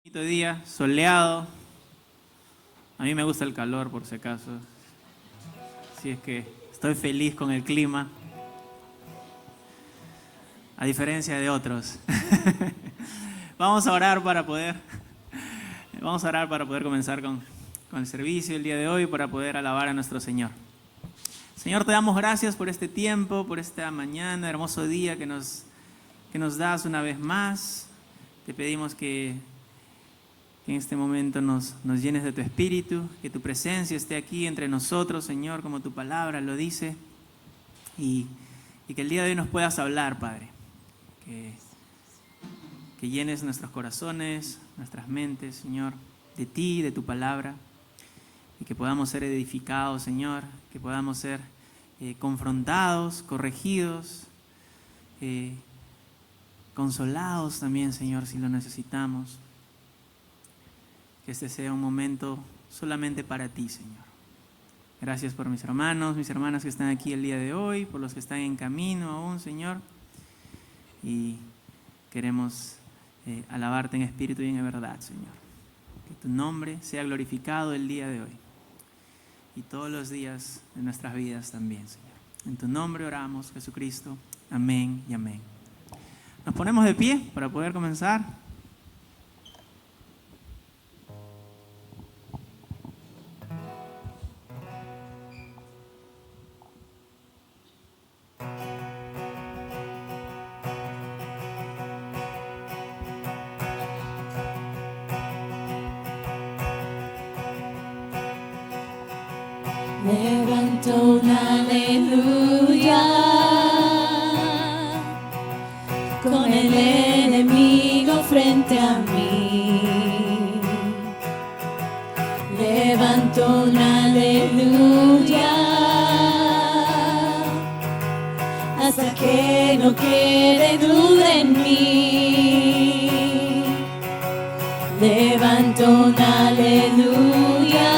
Bonito día, soleado. A mí me gusta el calor, por si acaso. Así es que estoy feliz con el clima, a diferencia de otros. Vamos a orar para poder comenzar con el servicio el día de hoy, para poder alabar a nuestro Señor. Señor, te damos gracias por este tiempo, por esta mañana, hermoso día que nos das una vez más. Te pedimos que en este momento nos llenes de tu Espíritu, que tu presencia esté aquí entre nosotros, Señor, como tu palabra lo dice, y que el día de hoy nos puedas hablar, Padre, que llenes nuestros corazones, nuestras mentes, Señor, de ti, de tu palabra, y que podamos ser edificados, Señor, que podamos ser confrontados, corregidos, consolados también, Señor, si lo necesitamos. Que este sea un momento solamente para ti, Señor. Gracias por mis hermanos, mis hermanas que están aquí el día de hoy, por los que están en camino aún, Señor. Y queremos alabarte en espíritu y en verdad, Señor. Que tu nombre sea glorificado el día de hoy y todos los días de nuestras vidas también, Señor. En tu nombre oramos, Jesucristo. Amén y amén. Nos ponemos de pie para poder comenzar. Levanto una aleluya con el enemigo frente a mí. Levanto una aleluya hasta que no quede duda en mí. Levanto una aleluya.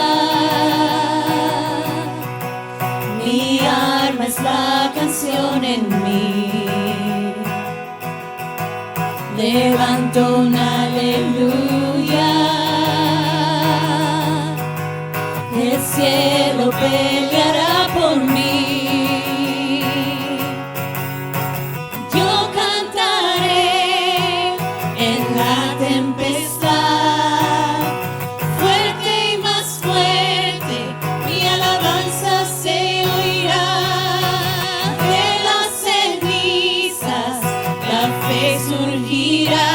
Mi arma es la canción en mí. Levanto una aleluya. El cielo peleará por mí. Yo cantaré en la tempestad. Fuerte y más fuerte, mi alabanza se surgirá,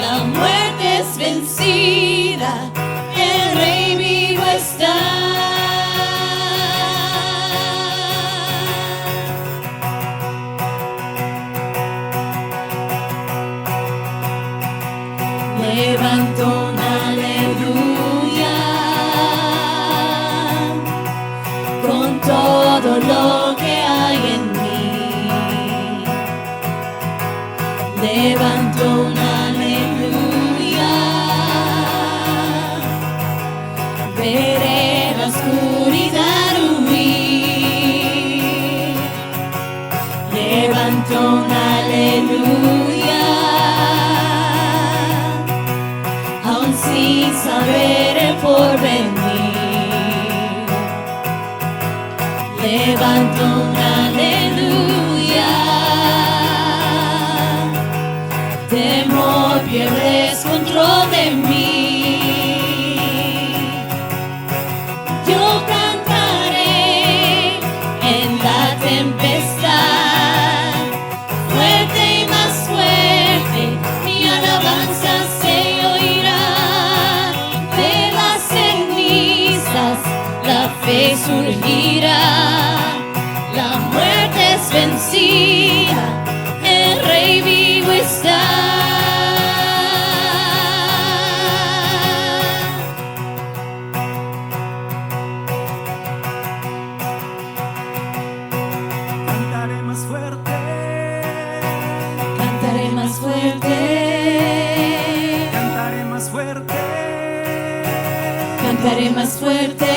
la muerte es vencida, el Rey vivo está. Levanto una aleluya con todo lo que hay en mí. Levanto una aleluya, veré la oscuridad huir. Levanto una aleluya, aún sin saber el porvenir. Levanto una aleluya. Temor pierdes control de mí. Yo cantaré en la tempestad. Fuerte y más fuerte, mi alabanza se oirá. De las cenizas la fe surgirá. La muerte es vencida, el Rey vivo está. Cantaré más fuerte. Cantaré más fuerte. Cantaré más fuerte. Cantaré más fuerte.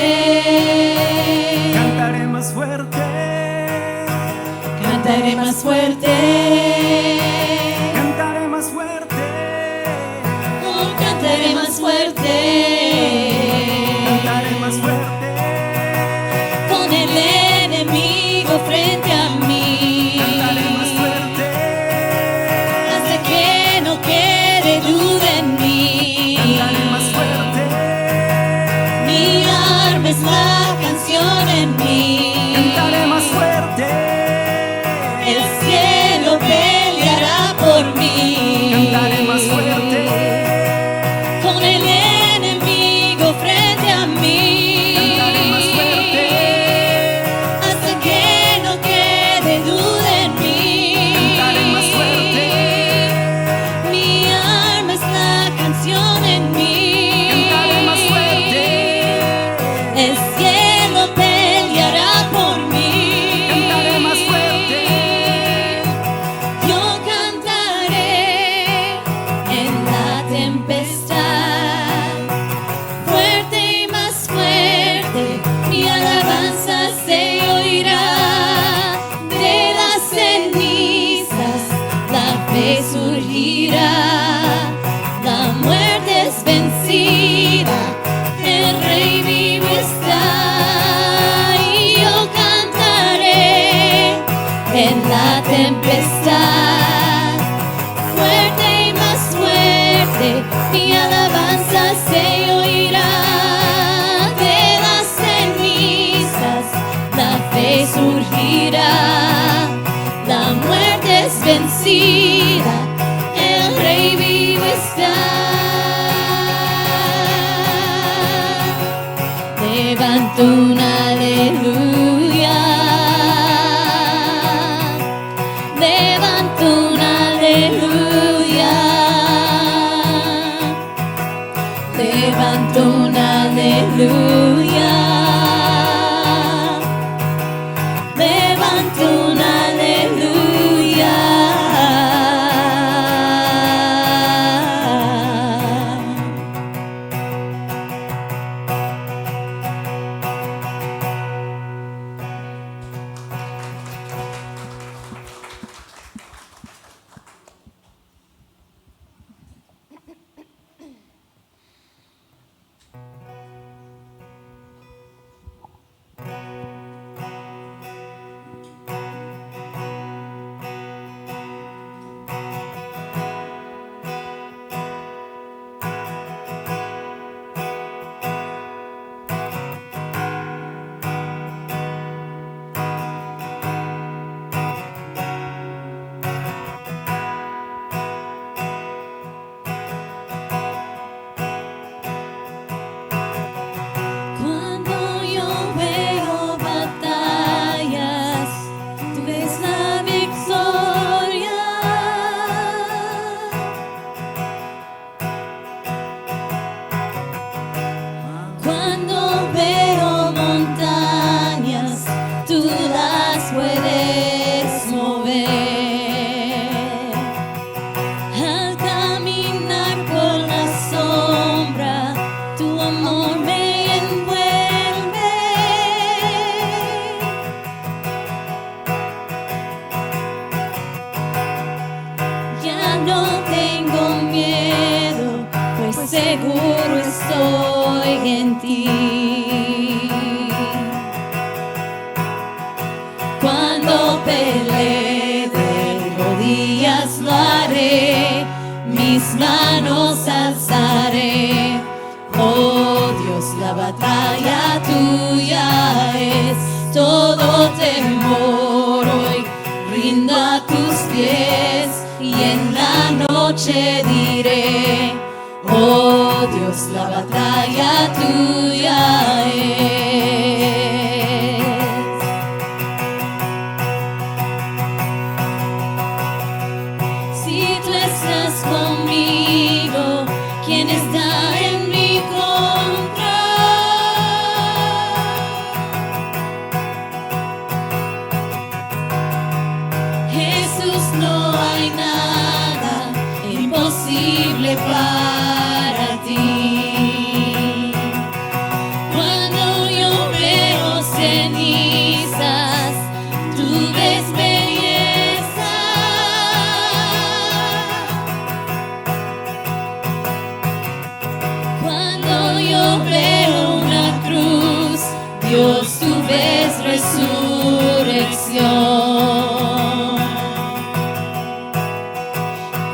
Cantaré más fuerte. Cantaré más fuerte. Cantaré más fuerte. fuerte. Cantaré más fuerte. Con el enemigo frente a mí. Cantaré más fuerte. Hasta que no quede duda en mí. Cantaré más fuerte. Mi arma es la canción en mí. Cantaré más fuerte. El cielo peleará por mí. Cantaré más fuerte. Con el enemigo frente a mí. Cantaré más fuerte. Hasta que no quede duda en mí. Cantaré más fuerte. Mi arma es la canción en mí. Cantaré más fuerte. El cielo peleará por mí. Cantaré más fuerte. Yo cantaré en la tempestad, fuerte y más fuerte, mi alabanza se oirá. De las cenizas la fe surgirá, la muerte es vencida, el Rey vivo está. Y yo cantaré en la tempestad, fuerte y más fuerte, mi alabanza se oirá. De las cenizas la fe surgirá, la muerte es vencida, el Rey vivo está. Levanto un aleluya, levanto un aleluya, levanto un aleluya, levanto un aleluya. Cuando yo veo batallas, tú ves la victoria. Cuando veo montañas, tú las puedes mover. Al caminar por la sombra, tu amor me envuelve. Ya no tengo miedo, pues seguro estoy en ti. Cuando pelee de rodillas lo haré, mis manos alzaré. Oh Dios, la batalla tuya es. Todo temor hoy rindo a tus pies, y en la noche diré: oh Dios, la batalla tuya es. Si tú estás conmigo, ¿quién está en mi contra? Jesús, no hay nada imposible para ti. Cuando yo veo cenizas, tú ves belleza. Cuando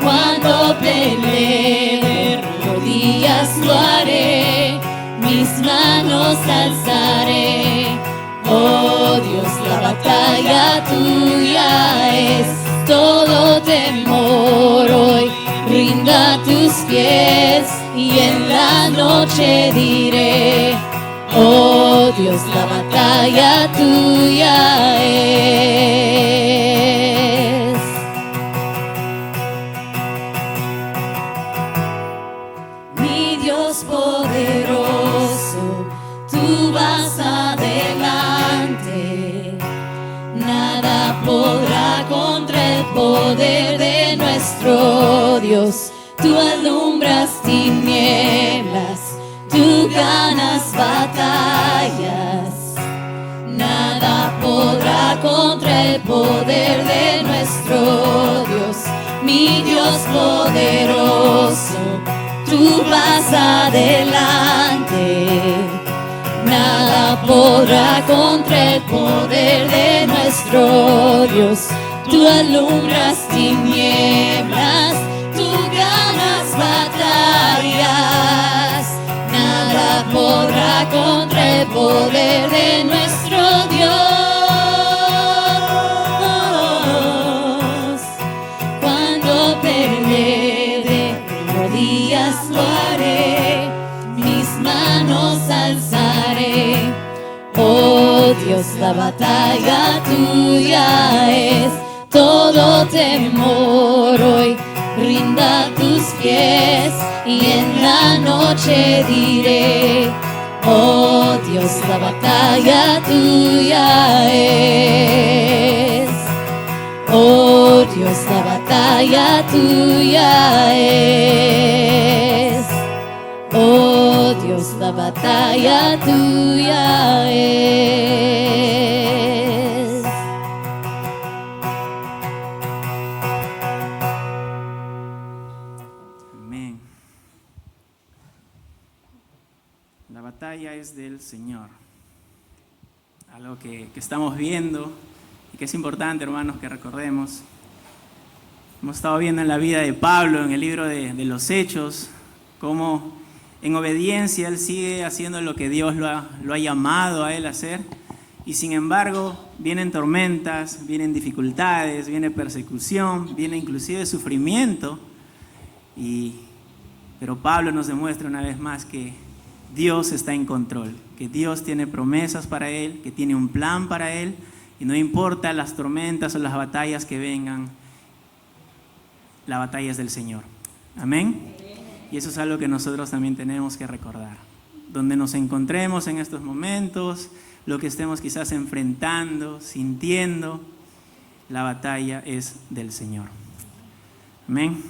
Cuando pelee de rodillas lo haré, mis manos alzaré. Oh Dios, la batalla tuya es, todo temor hoy rinda a tus pies, y en la noche diré, oh Dios, la batalla tuya es. Mi Dios poderoso, tú vas adelante, nada podrá contra el poder de nuestro Dios. Tú alumbras tinieblas, tú ganas batallas, nada podrá contra el poder de nuestro Dios. Mi Dios poderoso, tú vas adelante, nada podrá contra el poder de nuestro Dios. Tú alumbras tinieblas, tú ganas batallas, nada podrá contra el poder de nuestro Dios. Cuando pelee de rodillas lo haré, mis manos alzaré. Oh Dios, la batalla tuya es, todo temor hoy rinda a tus pies, y en la noche diré, oh Dios, la batalla tuya es. Oh Dios, la batalla tuya es. Oh Dios, la batalla tuya es. Amén. La batalla es del Señor. Algo que estamos viendo y que es importante, hermanos, que recordemos. Hemos estado viendo en la vida de Pablo, en el libro de los Hechos, cómo en obediencia él sigue haciendo lo que Dios lo ha llamado a él a hacer. Y sin embargo, vienen tormentas, vienen dificultades, viene persecución, viene inclusive sufrimiento. Pero Pablo nos demuestra una vez más que Dios está en control, que Dios tiene promesas para él, que tiene un plan para él, y no importa las tormentas o las batallas que vengan, la batalla es del Señor. Amén. Y eso es algo que nosotros también tenemos que recordar. Donde nos encontremos en estos momentos, lo que estemos quizás enfrentando, sintiendo, la batalla es del Señor. Amén.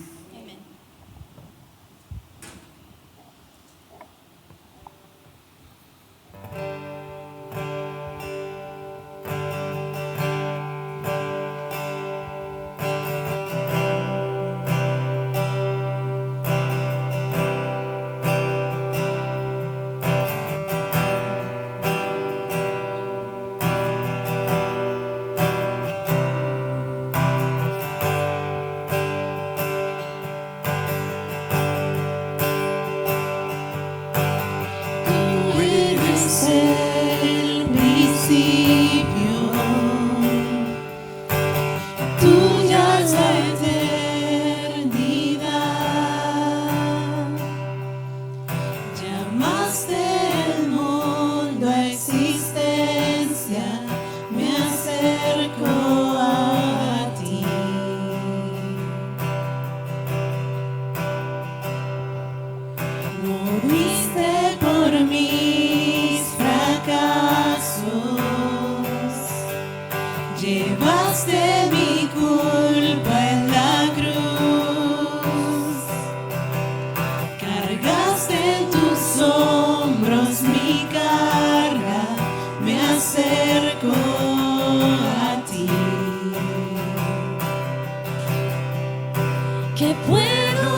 ¿Qué puedo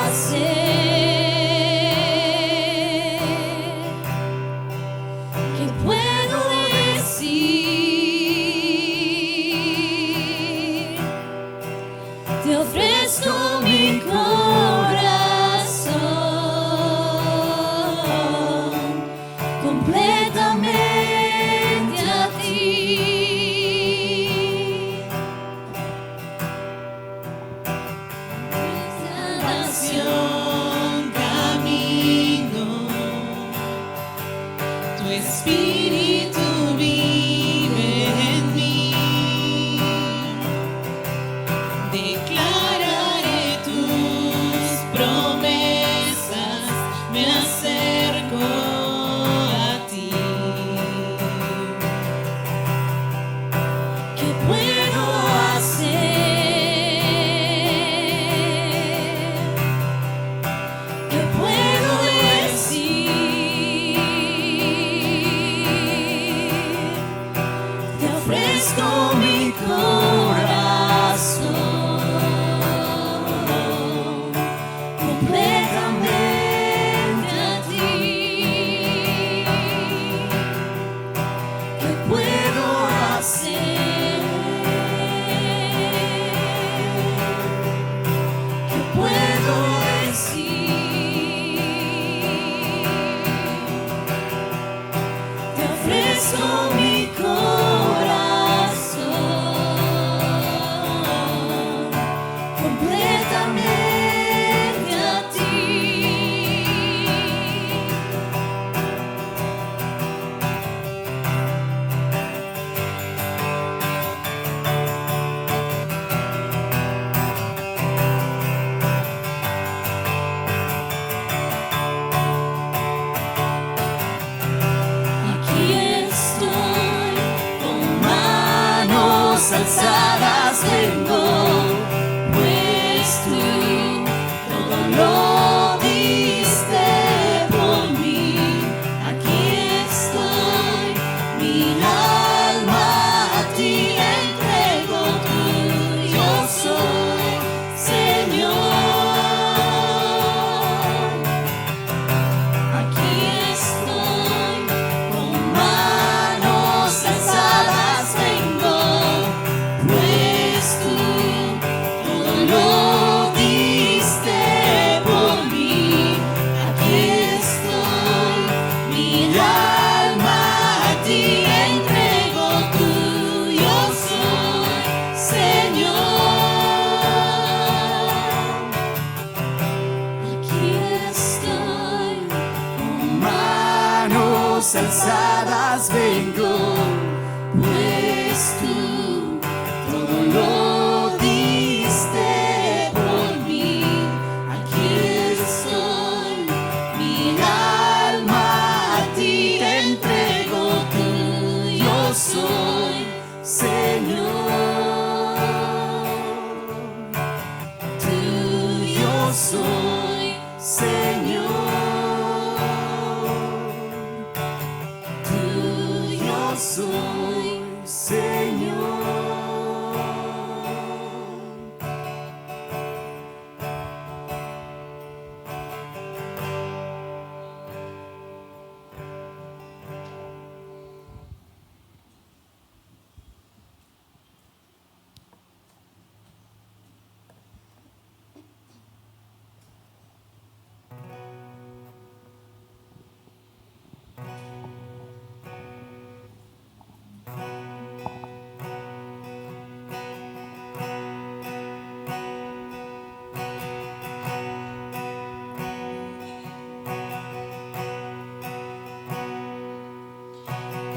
hacer? ¿Qué puedo decir? Te ofrezco mi mi corazón completamente a ti. Salvación camino, tu espíritu vive en mí. Declararé tus promesas, me acerco a ti. ¿Qué puedo hacer? ¿Qué puedo decir? Te ofrezco mi corazón completamente a ti. ¿Qué puedo hacer? ¿Qué puedo decir? Te ofrezco mi corazón completamente a ti. Aquí estoy con manos alzadas, vengo, pues tú todo lo diste por mí. Aquí estoy, mi alma a ti entrego, tuyo soy, Señor. Aquí estoy con manos alzadas, vengo, pues tú todo lo diste por mí. Aquí estoy, mi alma a ti entrego, tuyo soy, Señor. Aquí estoy con manos alzadas, vengo, pues tú todo lo diste por mí. Aquí estoy, mi alma a ti entrego, tuyo soy, Señor. Tuyo soy, Señor. Tuyo soy, Señor.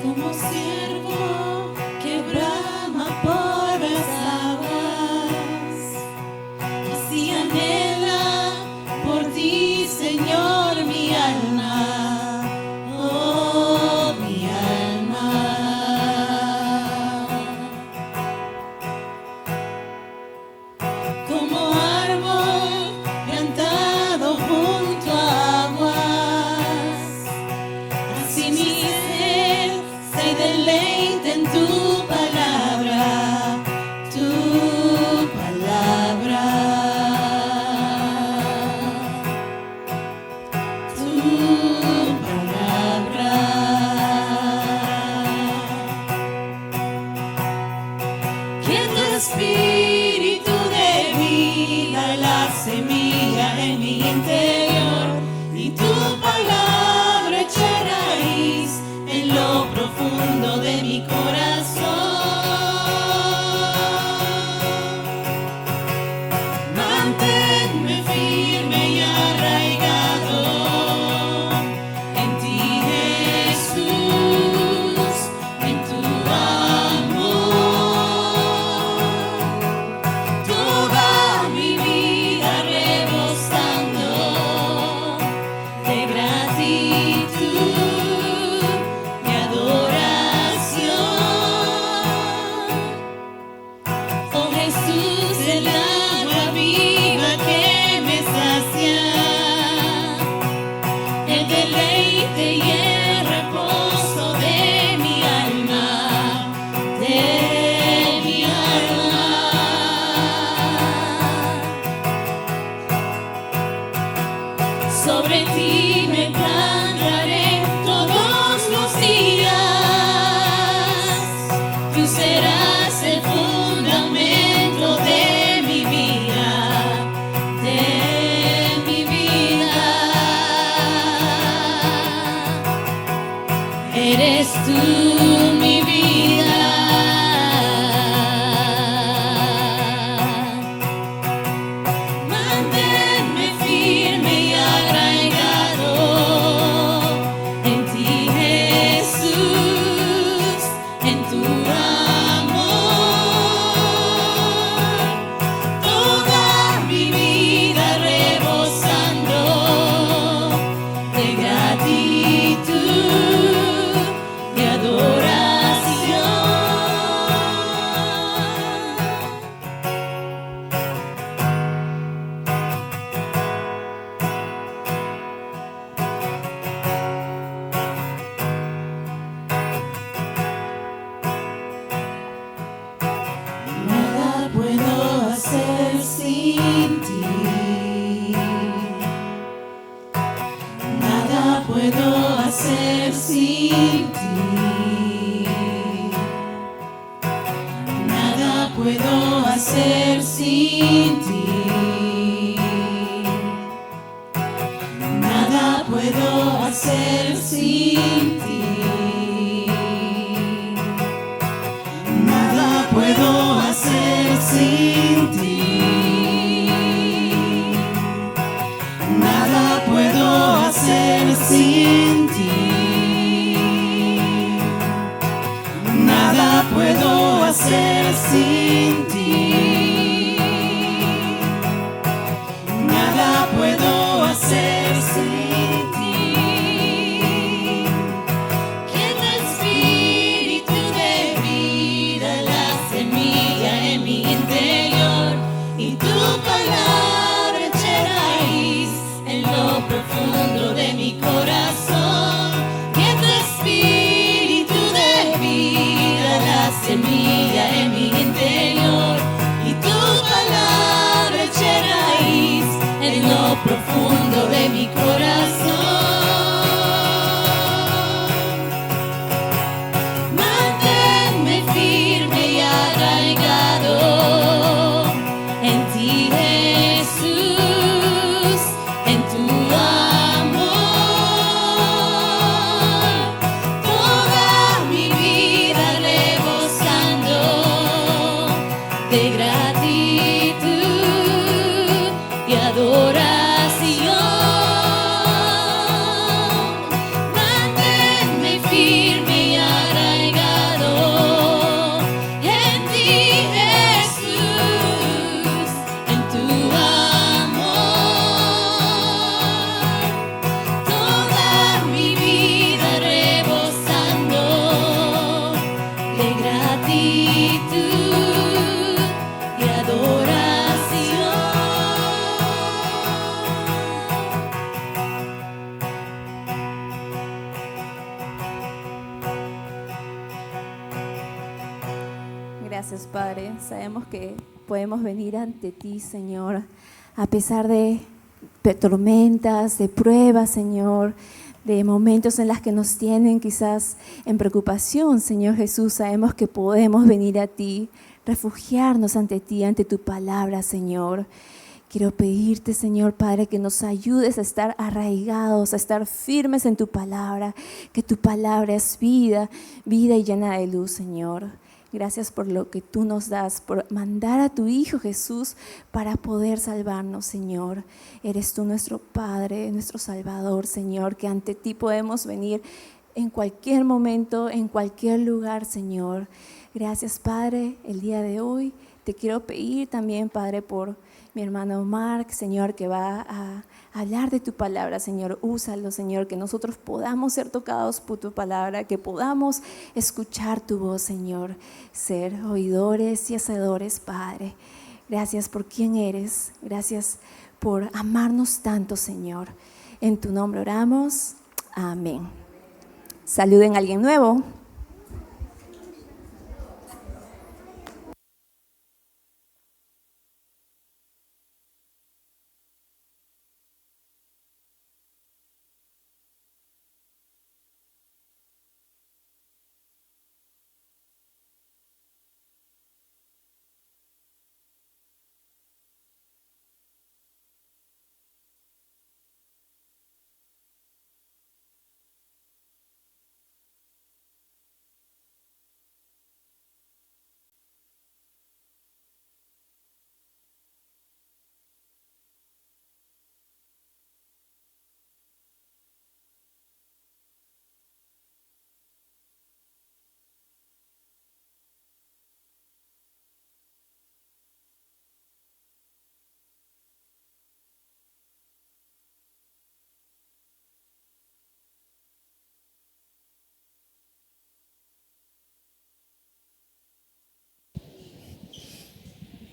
Como siervo que brama por las aguas, así anhela por ti, Señor, mi alma, oh, mi alma. Como árbol plantado junto a aguas, así mi ser se deleite la semilla en mi interior y tu palabra eche raíz en lo profundo de mi corazón. Manténme firme y arraigado en ti, Jesús, en tu amor. Toda mi vida rebosando de gratitud y adoración. Oh Jesús, el agua viva que me sacia, el deleite y el reposo de mi alma, de mi alma. Sobre ti me plantaré todos los días. Tú serás el fundamento de mi vida, de mi vida. Eres tú mi vida. Manténme firme y arraigado en ti, Jesús, en tu amor. Toda mi vida rebosando de gratitud y adoración. Nada puedo hacer sin ti. Nada puedo hacer sin ti. Nada puedo hacer sin ti. Nada puedo hacer sin ti. Nada puedo hacer sin ti. Nada puedo hacer sin ti. Nada puedo hacer sin ti. Nada puedo hacer sin ti. Que tu espíritu de vida, la semilla en mi interior y tu palabra eche raíz en lo profundo de mi corazón. Que tu espíritu de vida, la semilla en mi interior y tu palabra eche raíz en lo profundo de mi corazón. Manténme firme y arraigado en ti, Jesús, en tu amor. Toda mi vida rebosando de gratitud y adoración. Manténme firme y arraigado en ti, Jesús, en tu amor. Toda mi vida rebosando de gratitud y adoración. Gracias, Padre. Sabemos que podemos venir ante ti, Señor, a pesar de tormentas, de pruebas, Señor, de momentos en los que nos tienen quizás en preocupación, Señor Jesús. Sabemos que podemos venir a ti, refugiarnos ante ti, ante tu palabra, Señor. Quiero pedirte, Señor Padre, que nos ayudes a estar arraigados, a estar firmes en tu palabra, que tu palabra es vida, vida y llena de luz, Señor. Gracias por lo que tú nos das, por mandar a tu Hijo Jesús para poder salvarnos, Señor. Eres tú nuestro Padre, nuestro Salvador, Señor, que ante ti podemos venir en cualquier momento, en cualquier lugar, Señor. Gracias, Padre, el día de hoy. Te quiero pedir también, Padre, por mi hermano Mark, Señor, que va a hablar de tu palabra, Señor. Úsalo, Señor, que nosotros podamos ser tocados por tu palabra, que podamos escuchar tu voz, Señor. Ser oidores y hacedores, Padre. Gracias por quién eres. Gracias por amarnos tanto, Señor. En tu nombre oramos. Amén. Saluden a alguien nuevo.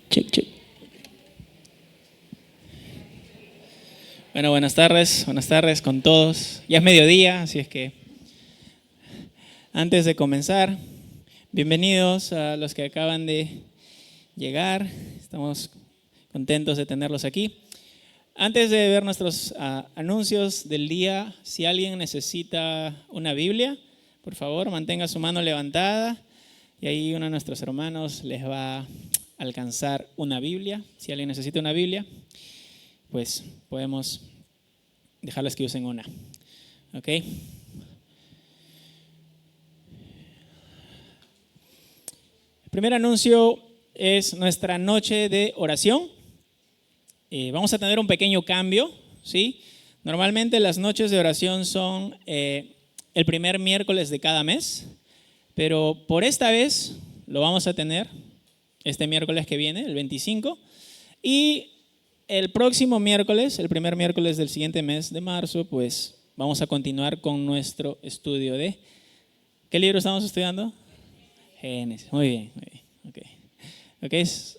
Check, check. Bueno, buenas tardes con todos. Ya es mediodía, así es que antes de comenzar, bienvenidos a los que acaban de llegar. Estamos contentos de tenerlos aquí. Antes de ver nuestros anuncios del día, si alguien necesita una Biblia, por favor, mantenga su mano levantada y ahí uno de nuestros hermanos les va a alcanzar una Biblia. Si alguien necesita una Biblia, pues podemos dejarles que usen una. ¿Ok? El primer anuncio es nuestra noche de oración. Vamos a tener un pequeño cambio, ¿sí? Normalmente las noches de oración son el primer miércoles de cada mes, pero por esta vez lo vamos a tener este miércoles que viene, el 25, y el próximo miércoles, el primer miércoles del siguiente mes de marzo, pues vamos a continuar con nuestro estudio de... ¿Qué libro estamos estudiando? Génesis. Muy bien. Okay.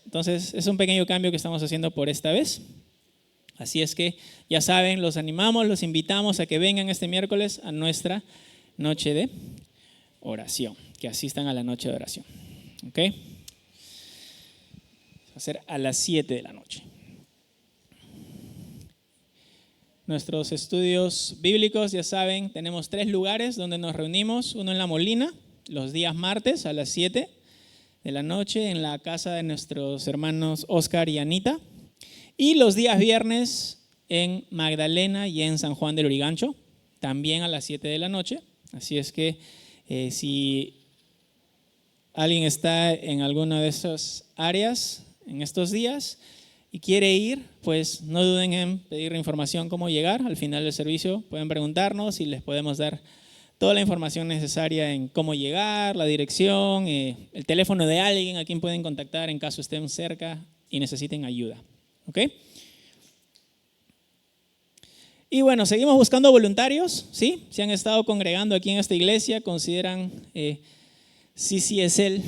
Entonces es un pequeño cambio que estamos haciendo por esta vez. Así es que ya saben, los animamos, los invitamos a que vengan este miércoles a nuestra noche de oración, que asistan a la noche de oración. ¿Ok? Va a ser a las 7 de la noche. Nuestros estudios bíblicos, ya saben, tenemos 3 lugares donde nos reunimos. Uno en La Molina, los días martes a las 7 de la noche, en la casa de nuestros hermanos Oscar y Anita. Y los días viernes en Magdalena y en San Juan del Lurigancho, también a las 7 de la noche. Así es que si alguien está en alguna de esas áreas en estos días y quiere ir, pues no duden en pedir información cómo llegar. Al final del servicio pueden preguntarnos y les podemos dar toda la información necesaria en cómo llegar, la dirección, el teléfono de alguien a quien pueden contactar en caso estén cerca y necesiten ayuda. ¿Ok? Y bueno, seguimos buscando voluntarios, ¿sí? Se han estado congregando aquí en esta iglesia, consideran CCSL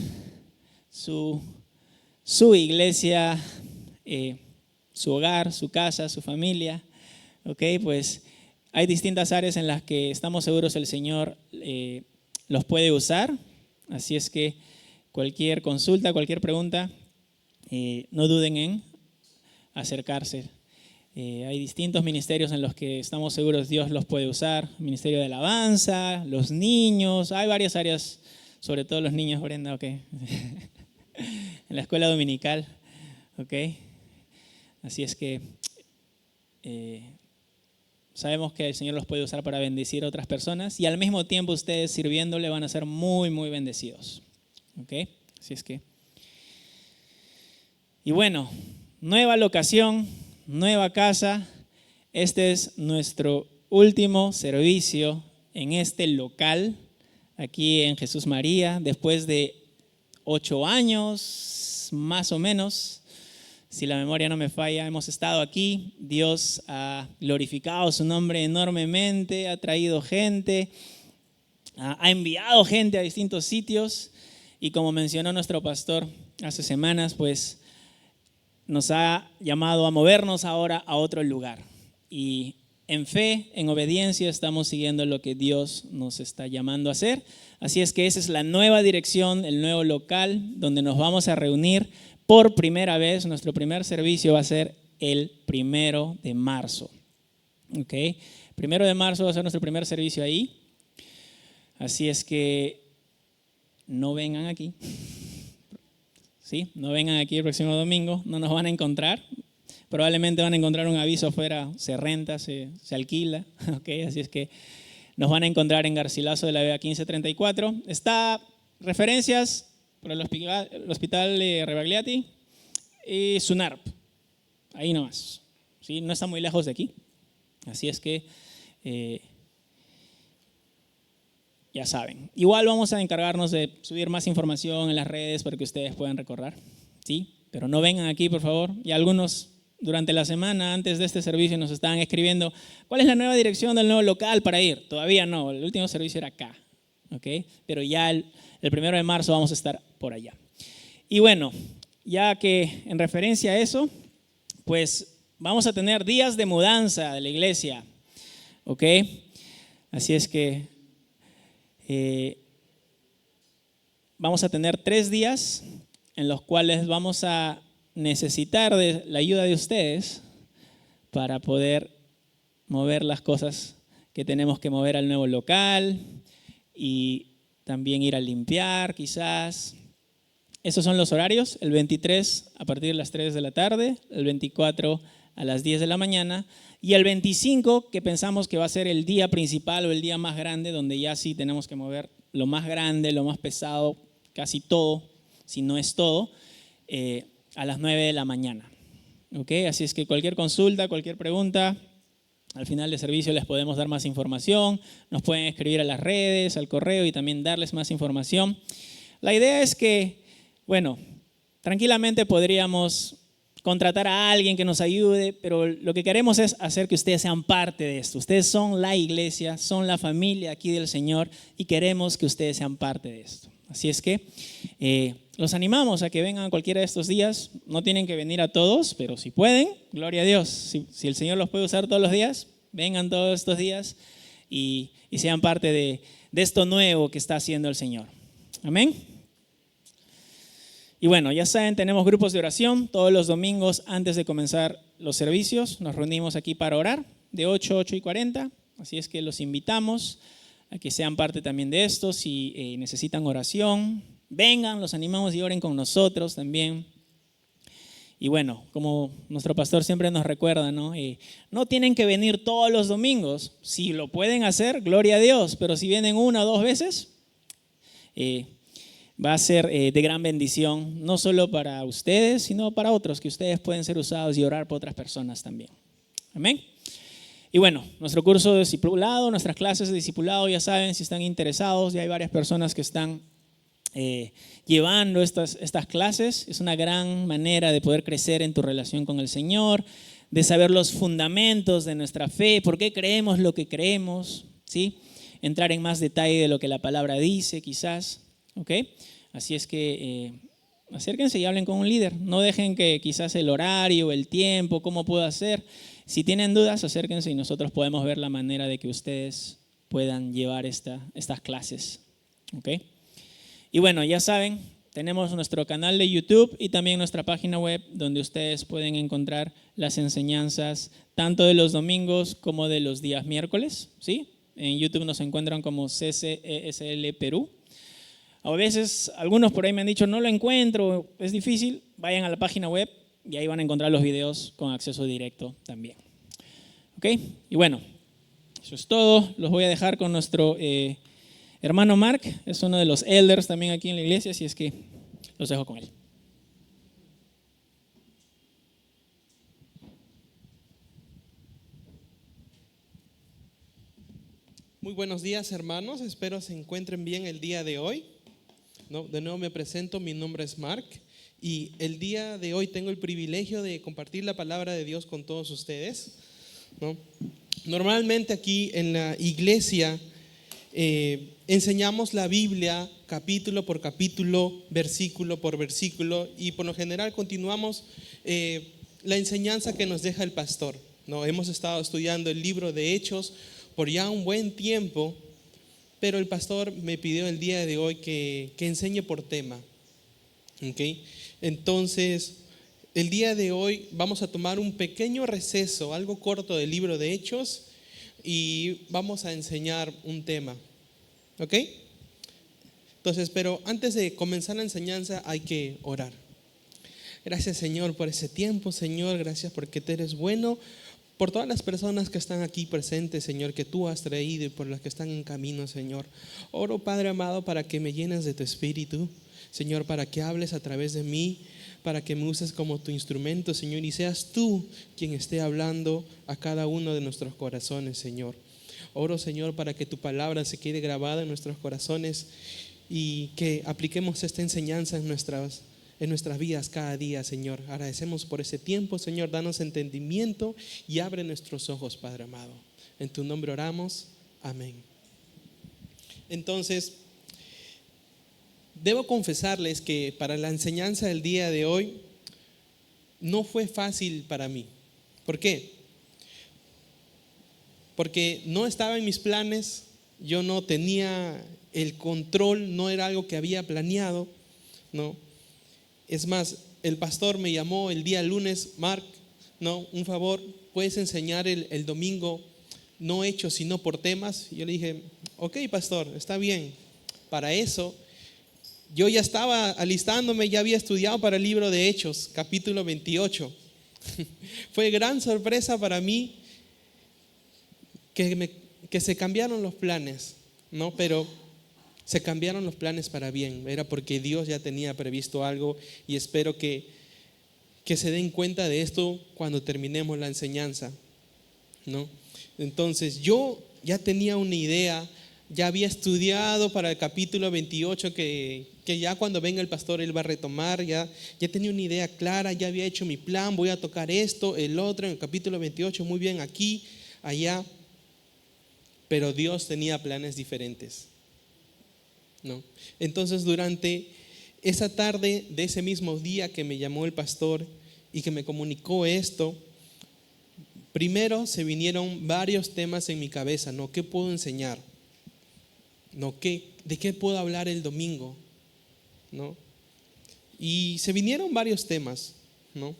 su iglesia, su hogar, su casa, su familia. ¿Ok? Pues hay distintas áreas en las que estamos seguros el Señor los puede usar. Así es que cualquier consulta, cualquier pregunta, no duden en acercarse. Hay distintos ministerios en los que estamos seguros Dios los puede usar. Ministerio de alabanza, los niños, hay varias áreas, sobre todo los niños, Brenda, ok. En la escuela dominical, ok. Así es que sabemos que el Señor los puede usar para bendecir a otras personas y al mismo tiempo ustedes sirviéndole van a ser muy, muy bendecidos. ¿Ok? Así es que. Y bueno, nueva locación, nueva casa. Este es nuestro último servicio en este local, aquí en Jesús María, después de 8 años, más o menos. Si la memoria no me falla, hemos estado aquí. Dios ha glorificado su nombre enormemente, ha traído gente, ha enviado gente a distintos sitios y como mencionó nuestro pastor hace semanas, pues nos ha llamado a movernos ahora a otro lugar. Y en fe, en obediencia, estamos siguiendo lo que Dios nos está llamando a hacer. Así es que esa es la nueva dirección, el nuevo local donde nos vamos a reunir por primera vez. Nuestro primer servicio va a ser el 1 de marzo. ¿Ok? 1 de marzo va a ser nuestro primer servicio ahí. Así es que no vengan aquí. ¿Sí? No vengan aquí el próximo domingo, no nos van a encontrar. Probablemente van a encontrar un aviso afuera, se renta, se alquila. ¿Okay? Así es que nos van a encontrar en Garcilaso de la Vega 1534. Está referencias por el hospital de Rebagliati y Sunarp. Ahí nomás. ¿Sí? No está muy lejos de aquí. Así es que ya saben. Igual vamos a encargarnos de subir más información en las redes para que ustedes puedan recorrer. ¿Sí? Pero no vengan aquí, por favor. Y algunos durante la semana, antes de este servicio, nos estaban escribiendo ¿cuál es la nueva dirección del nuevo local para ir? Todavía no, el último servicio era acá. ¿Okay? Pero ya el 1 de marzo vamos a estar por allá. Y bueno, ya que en referencia a eso, pues vamos a tener días de mudanza de la iglesia. ¿Ok? Así es que vamos a tener 3 días en los cuales vamos a necesitar de la ayuda de ustedes para poder mover las cosas que tenemos que mover al nuevo local y también ir a limpiar quizás. Esos son los horarios, el 23 a partir de las 3 de la tarde, el 24 a las 10 de la mañana y el 25 que pensamos que va a ser el día principal o el día más grande donde ya sí tenemos que mover lo más grande, lo más pesado, casi todo, si no es todo, a las 9 de la mañana. ¿Okay? Así es que cualquier consulta, cualquier pregunta, al final del servicio les podemos dar más información, nos pueden escribir a las redes, al correo y también darles más información. La idea es que, bueno, tranquilamente podríamos contratar a alguien que nos ayude, pero lo que queremos es hacer que ustedes sean parte de esto. Ustedes son la iglesia, son la familia aquí del Señor y queremos que ustedes sean parte de esto. Así es que los animamos a que vengan cualquiera de estos días. No tienen que venir a todos, pero si pueden, gloria a Dios. Si el Señor los puede usar todos los días, vengan todos estos días y sean parte de esto nuevo que está haciendo el Señor. Amén. Y bueno, ya saben, tenemos grupos de oración todos los domingos antes de comenzar los servicios. Nos reunimos aquí para orar de 8 a 8:40. Así es que los invitamos a que sean parte también de esto. Si necesitan oración, vengan, los animamos y oren con nosotros también. Y bueno, como nuestro pastor siempre nos recuerda, ¿no? No tienen que venir todos los domingos. Si lo pueden hacer, gloria a Dios. Pero si vienen 1 o 2 veces, va a ser de gran bendición, no solo para ustedes, sino para otros, que ustedes pueden ser usados y orar por otras personas también. Amén. Y bueno, nuestro curso de discipulado, nuestras clases de discipulado, ya saben, si están interesados, ya hay varias personas que están llevando estas clases. Es una gran manera de poder crecer en tu relación con el Señor, de saber los fundamentos de nuestra fe, por qué creemos lo que creemos, ¿sí? Entrar en más detalle de lo que la palabra dice, quizás. ¿Okay? Así es que acérquense y hablen con un líder. No dejen que quizás el horario, el tiempo, cómo puedo hacer. Si tienen dudas, acérquense y nosotros podemos ver la manera de que ustedes puedan llevar estas clases. ¿Okay? Y bueno, ya saben, tenemos nuestro canal de YouTube y también nuestra página web donde ustedes pueden encontrar las enseñanzas tanto de los domingos como de los días miércoles. ¿Sí? En YouTube nos encuentran como CCESL Perú. A veces algunos por ahí me han dicho no lo encuentro, es difícil, vayan a la página web y ahí van a encontrar los videos con acceso directo también. ¿Ok? Y bueno, eso es todo. Los voy a dejar con nuestro hermano Mark, es uno de los elders también aquí en la iglesia, así es que los dejo con él. Muy buenos días, hermanos, espero se encuentren bien el día de hoy. De nuevo me presento, mi nombre es Mark y el día de hoy tengo el privilegio de compartir la palabra de Dios con todos ustedes. Normalmente aquí en la iglesia enseñamos la Biblia capítulo por capítulo, versículo por versículo, y por lo general continuamos la enseñanza que nos deja el pastor. Hemos estado estudiando el libro de Hechos por ya un buen tiempo, pero el pastor me pidió el día de hoy que enseñe por tema. ¿Okay? Entonces, el día de hoy vamos a tomar un pequeño receso, algo corto del libro de Hechos, y vamos a enseñar un tema. ¿Ok? Entonces, pero antes de comenzar la enseñanza hay que orar. Gracias, Señor, por ese tiempo, Señor. Gracias porque tú eres bueno. Por todas las personas que están aquí presentes, Señor, que tú has traído, y por las que están en camino, Señor. Oro, Padre amado, para que me llenes de tu espíritu, Señor, para que hables a través de mí, para que me uses como tu instrumento, Señor, y seas tú quien esté hablando a cada uno de nuestros corazones, Señor. Oro, Señor, para que tu palabra se quede grabada en nuestros corazones y que apliquemos esta enseñanza en nuestras vidas cada día, Señor. Agradecemos por ese tiempo, Señor. Danos entendimiento y abre nuestros ojos, Padre amado. En tu nombre oramos. Amén. Entonces, debo confesarles que para la enseñanza del día de hoy no fue fácil para mí. ¿Por qué? Porque no estaba en mis planes, yo no tenía el control, no era algo que había planeado, ¿no? Es más, el pastor me llamó el día lunes, Mark, un favor, ¿puedes enseñar el domingo no hechos sino por temas? Y yo le dije, ok, pastor, está bien. Para eso, yo ya estaba alistándome, ya había estudiado para el libro de Hechos, capítulo 28. Fue gran sorpresa para mí que se cambiaron los planes, ¿no? Pero se cambiaron los planes para bien. Era porque Dios ya tenía previsto algo y espero que se den cuenta de esto cuando terminemos la enseñanza, ¿no? Entonces yo ya tenía una idea, ya había estudiado para el capítulo 28 que ya cuando venga el pastor él va a retomar, ya tenía una idea clara, ya había hecho mi plan, voy a tocar esto, el otro en el capítulo 28, muy bien, aquí, allá, pero Dios tenía planes diferentes. ¿No? Entonces durante esa tarde de ese mismo día que me llamó el pastor y que me comunicó esto, primero se vinieron varios temas en mi cabeza, ¿no? ¿Qué puedo enseñar? ¿No? ¿De qué puedo hablar el domingo? ¿No? Y se vinieron varios temas, ¿no?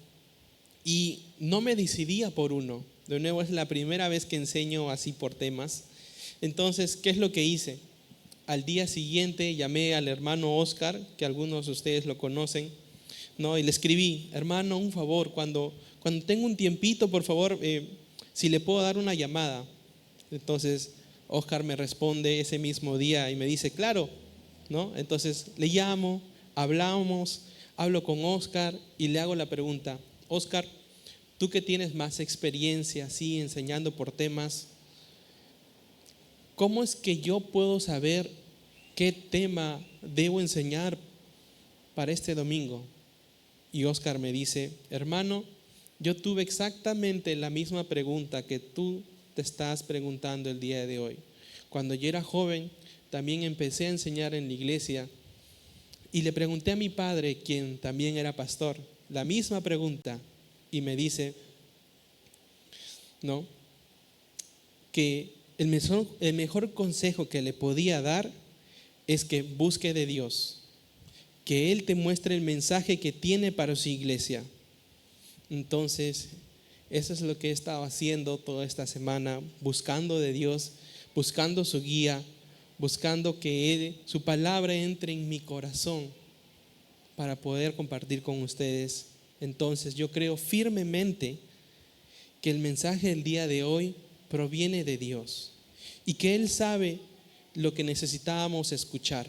Y no me decidía por uno. De nuevo es la primera vez que enseño así por temas. Entonces, ¿qué es lo que hice? Al día siguiente llamé al hermano Oscar, que algunos de ustedes lo conocen, ¿no? Y le escribí, hermano, un favor, cuando tenga un tiempito, por favor, si le puedo dar una llamada. Entonces Oscar me responde ese mismo día y me dice, claro, ¿no? Entonces le llamo, hablamos, hablo con Oscar y le hago la pregunta, Oscar, tú que tienes más experiencia así enseñando por temas, ¿cómo es que yo puedo saber qué tema debo enseñar para este domingo? Y Oscar me dice, hermano, yo tuve exactamente la misma pregunta que tú te estás preguntando el día de hoy. Cuando yo era joven, también empecé a enseñar en la iglesia y le pregunté a mi padre, quien también era pastor, la misma pregunta y me dice, ¿no? Que el mejor consejo que le podía dar es que busque de Dios, que Él te muestre el mensaje que tiene para su iglesia. Entonces, eso es lo que he estado haciendo toda esta semana, buscando de Dios, buscando su guía, buscando que su palabra entre en mi corazón para poder compartir con ustedes Entonces yo creo firmemente que el mensaje del día de hoy proviene de Dios y que Él sabe lo que necesitábamos escuchar.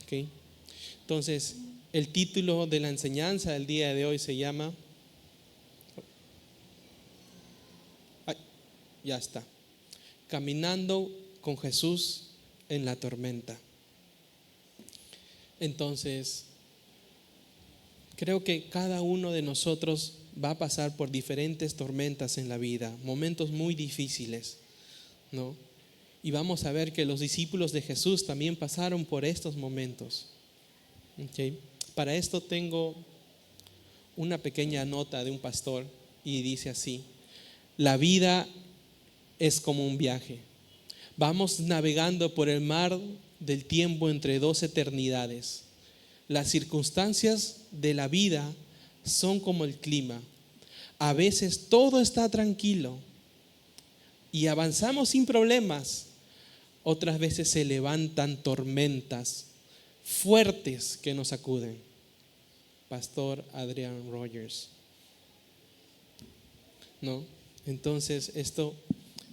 ¿Okay? Entonces, el título de la enseñanza del día de hoy se llama... ya está. Caminando con Jesús en la tormenta. Entonces, creo que cada uno de nosotros va a pasar por diferentes tormentas en la vida, momentos muy difíciles, ¿no? Y vamos a ver que los discípulos de Jesús también pasaron por estos momentos. ¿Okay? Para esto tengo una pequeña nota de un pastor y dice así: la vida es como un viaje. Vamos navegando por el mar del tiempo entre dos eternidades. Las circunstancias de la vida son como el clima. A veces todo está tranquilo y avanzamos sin problemas. Otras veces se levantan tormentas fuertes que nos sacuden. Pastor Adrian Rogers. ¿No? Entonces esto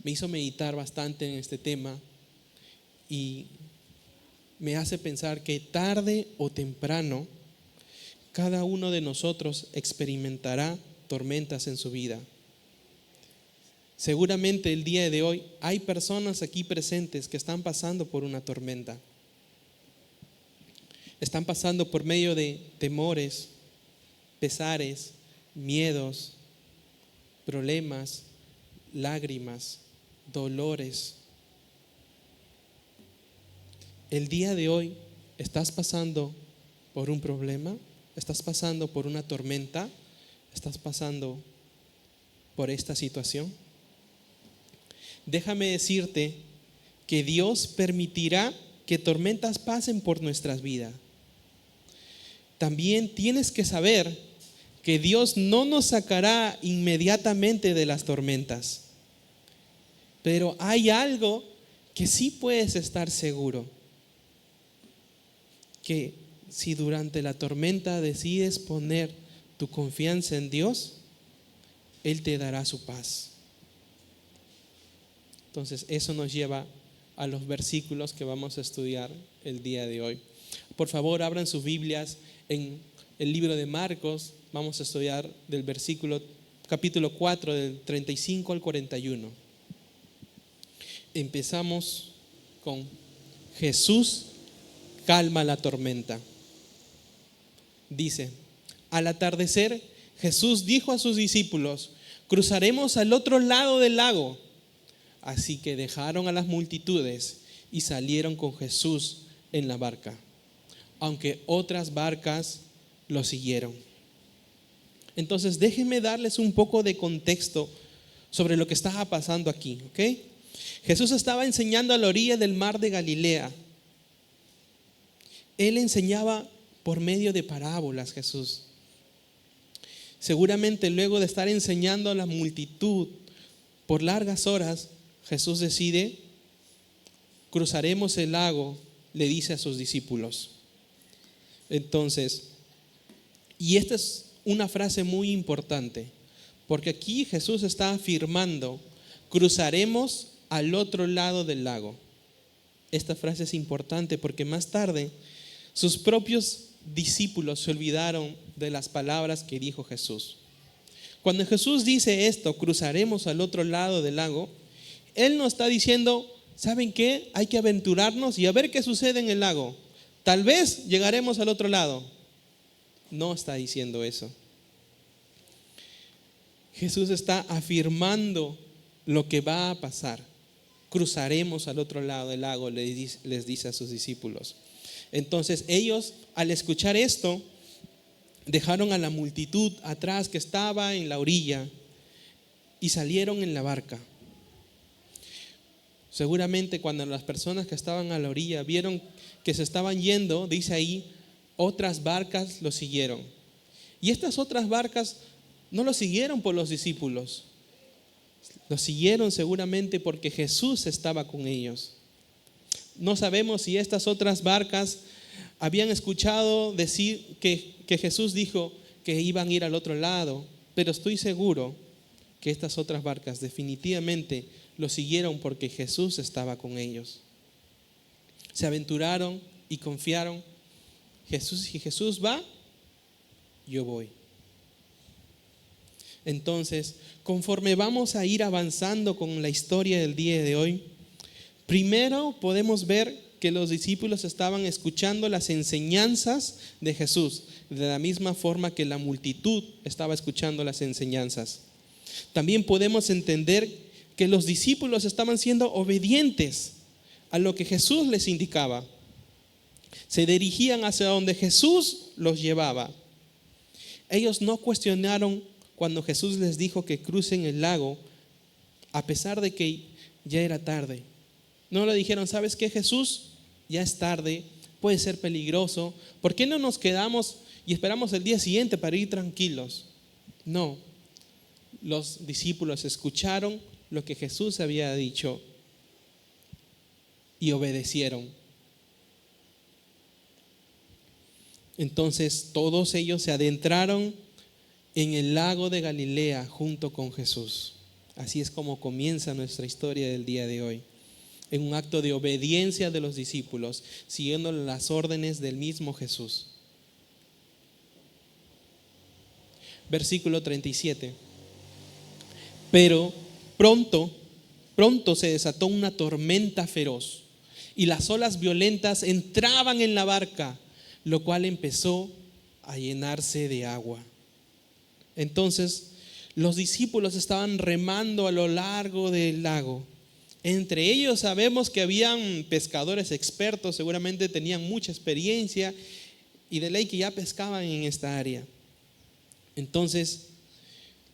me hizo meditar bastante en este tema y me hace pensar que tarde o temprano cada uno de nosotros experimentará tormentas en su vida. Seguramente el día de hoy hay personas aquí presentes que están pasando por una tormenta. Están pasando por medio de temores, pesares, miedos, problemas, lágrimas, dolores. El día de hoy, ¿estás pasando por un problema? ¿Estás pasando por una tormenta? ¿Estás pasando por esta situación? Déjame decirte que Dios permitirá que tormentas pasen por nuestras vidas. También tienes que saber que Dios no nos sacará inmediatamente de las tormentas. Pero hay algo que sí puedes estar seguro: que si durante la tormenta decides poner tu confianza en Dios, Él te dará su paz. Entonces eso nos lleva a los versículos que vamos a estudiar el día de hoy. Por favor, abran sus Biblias en el libro de Marcos. Vamos a estudiar del capítulo 4, del 35 al 41. Empezamos con Jesús calma la tormenta. Dice: al atardecer, Jesús dijo a sus discípulos: cruzaremos al otro lado del lago. Así que dejaron a las multitudes y salieron con Jesús en la barca, aunque otras barcas lo siguieron. Entonces déjenme darles un poco de contexto sobre lo que estaba pasando aquí, ¿ok? Jesús estaba enseñando a la orilla del mar de Galilea. Él enseñaba por medio de parábolas, Jesús. Seguramente luego de estar enseñando a la multitud por largas horas, Jesús decide: cruzaremos el lago, le dice a sus discípulos. Entonces, y esta es una frase muy importante, porque aquí Jesús está afirmando: cruzaremos al otro lado del lago. Esta frase es importante porque más tarde sus propios discípulos se olvidaron de las palabras que dijo Jesús. Cuando Jesús dice esto, cruzaremos al otro lado del lago, Él no está diciendo: ¿saben qué? Hay que aventurarnos y a ver qué sucede en el lago. Tal vez llegaremos al otro lado. No está diciendo eso. Jesús está afirmando lo que va a pasar. Cruzaremos al otro lado del lago, les dice a sus discípulos. Entonces ellos, al escuchar esto, dejaron a la multitud atrás que estaba en la orilla y salieron en la barca. Seguramente cuando las personas que estaban a la orilla vieron que se estaban yendo, dice ahí, otras barcas lo siguieron. Y estas otras barcas no lo siguieron por los discípulos, lo siguieron seguramente porque Jesús estaba con ellos. No sabemos si estas otras barcas habían escuchado decir que Jesús dijo: que iban a ir al otro lado, pero estoy seguro que estas otras barcas definitivamente lo siguieron porque Jesús estaba con ellos. Se aventuraron y confiaron. Si Jesús va, yo voy. Entonces, conforme vamos a ir avanzando con la historia del día de hoy, primero podemos ver que los discípulos estaban escuchando las enseñanzas de Jesús, de la misma forma que la multitud estaba escuchando las enseñanzas. También podemos entender que los discípulos estaban siendo obedientes a lo que Jesús les indicaba. Se dirigían hacia donde Jesús los llevaba. Ellos no cuestionaron cuando Jesús les dijo que crucen el lago, a pesar de que ya era tarde. No le dijeron, ¿sabes qué, Jesús? Ya es tarde, puede ser peligroso. ¿Por qué no nos quedamos y esperamos el día siguiente para ir tranquilos? No. Los discípulos escucharon lo que Jesús había dicho y obedecieron. Entonces todos ellos se adentraron en el lago de Galilea junto con Jesús. Así es como comienza nuestra historia del día de hoy, en un acto de obediencia de los discípulos, siguiendo las órdenes del mismo Jesús. Versículo 37. Pero pronto se desató una tormenta feroz y las olas violentas entraban en la barca, lo cual empezó a llenarse de agua. Entonces los discípulos estaban remando a lo largo del lago. Entre ellos sabemos que habían pescadores expertos, seguramente tenían mucha experiencia y de ley que ya pescaban en esta área. Entonces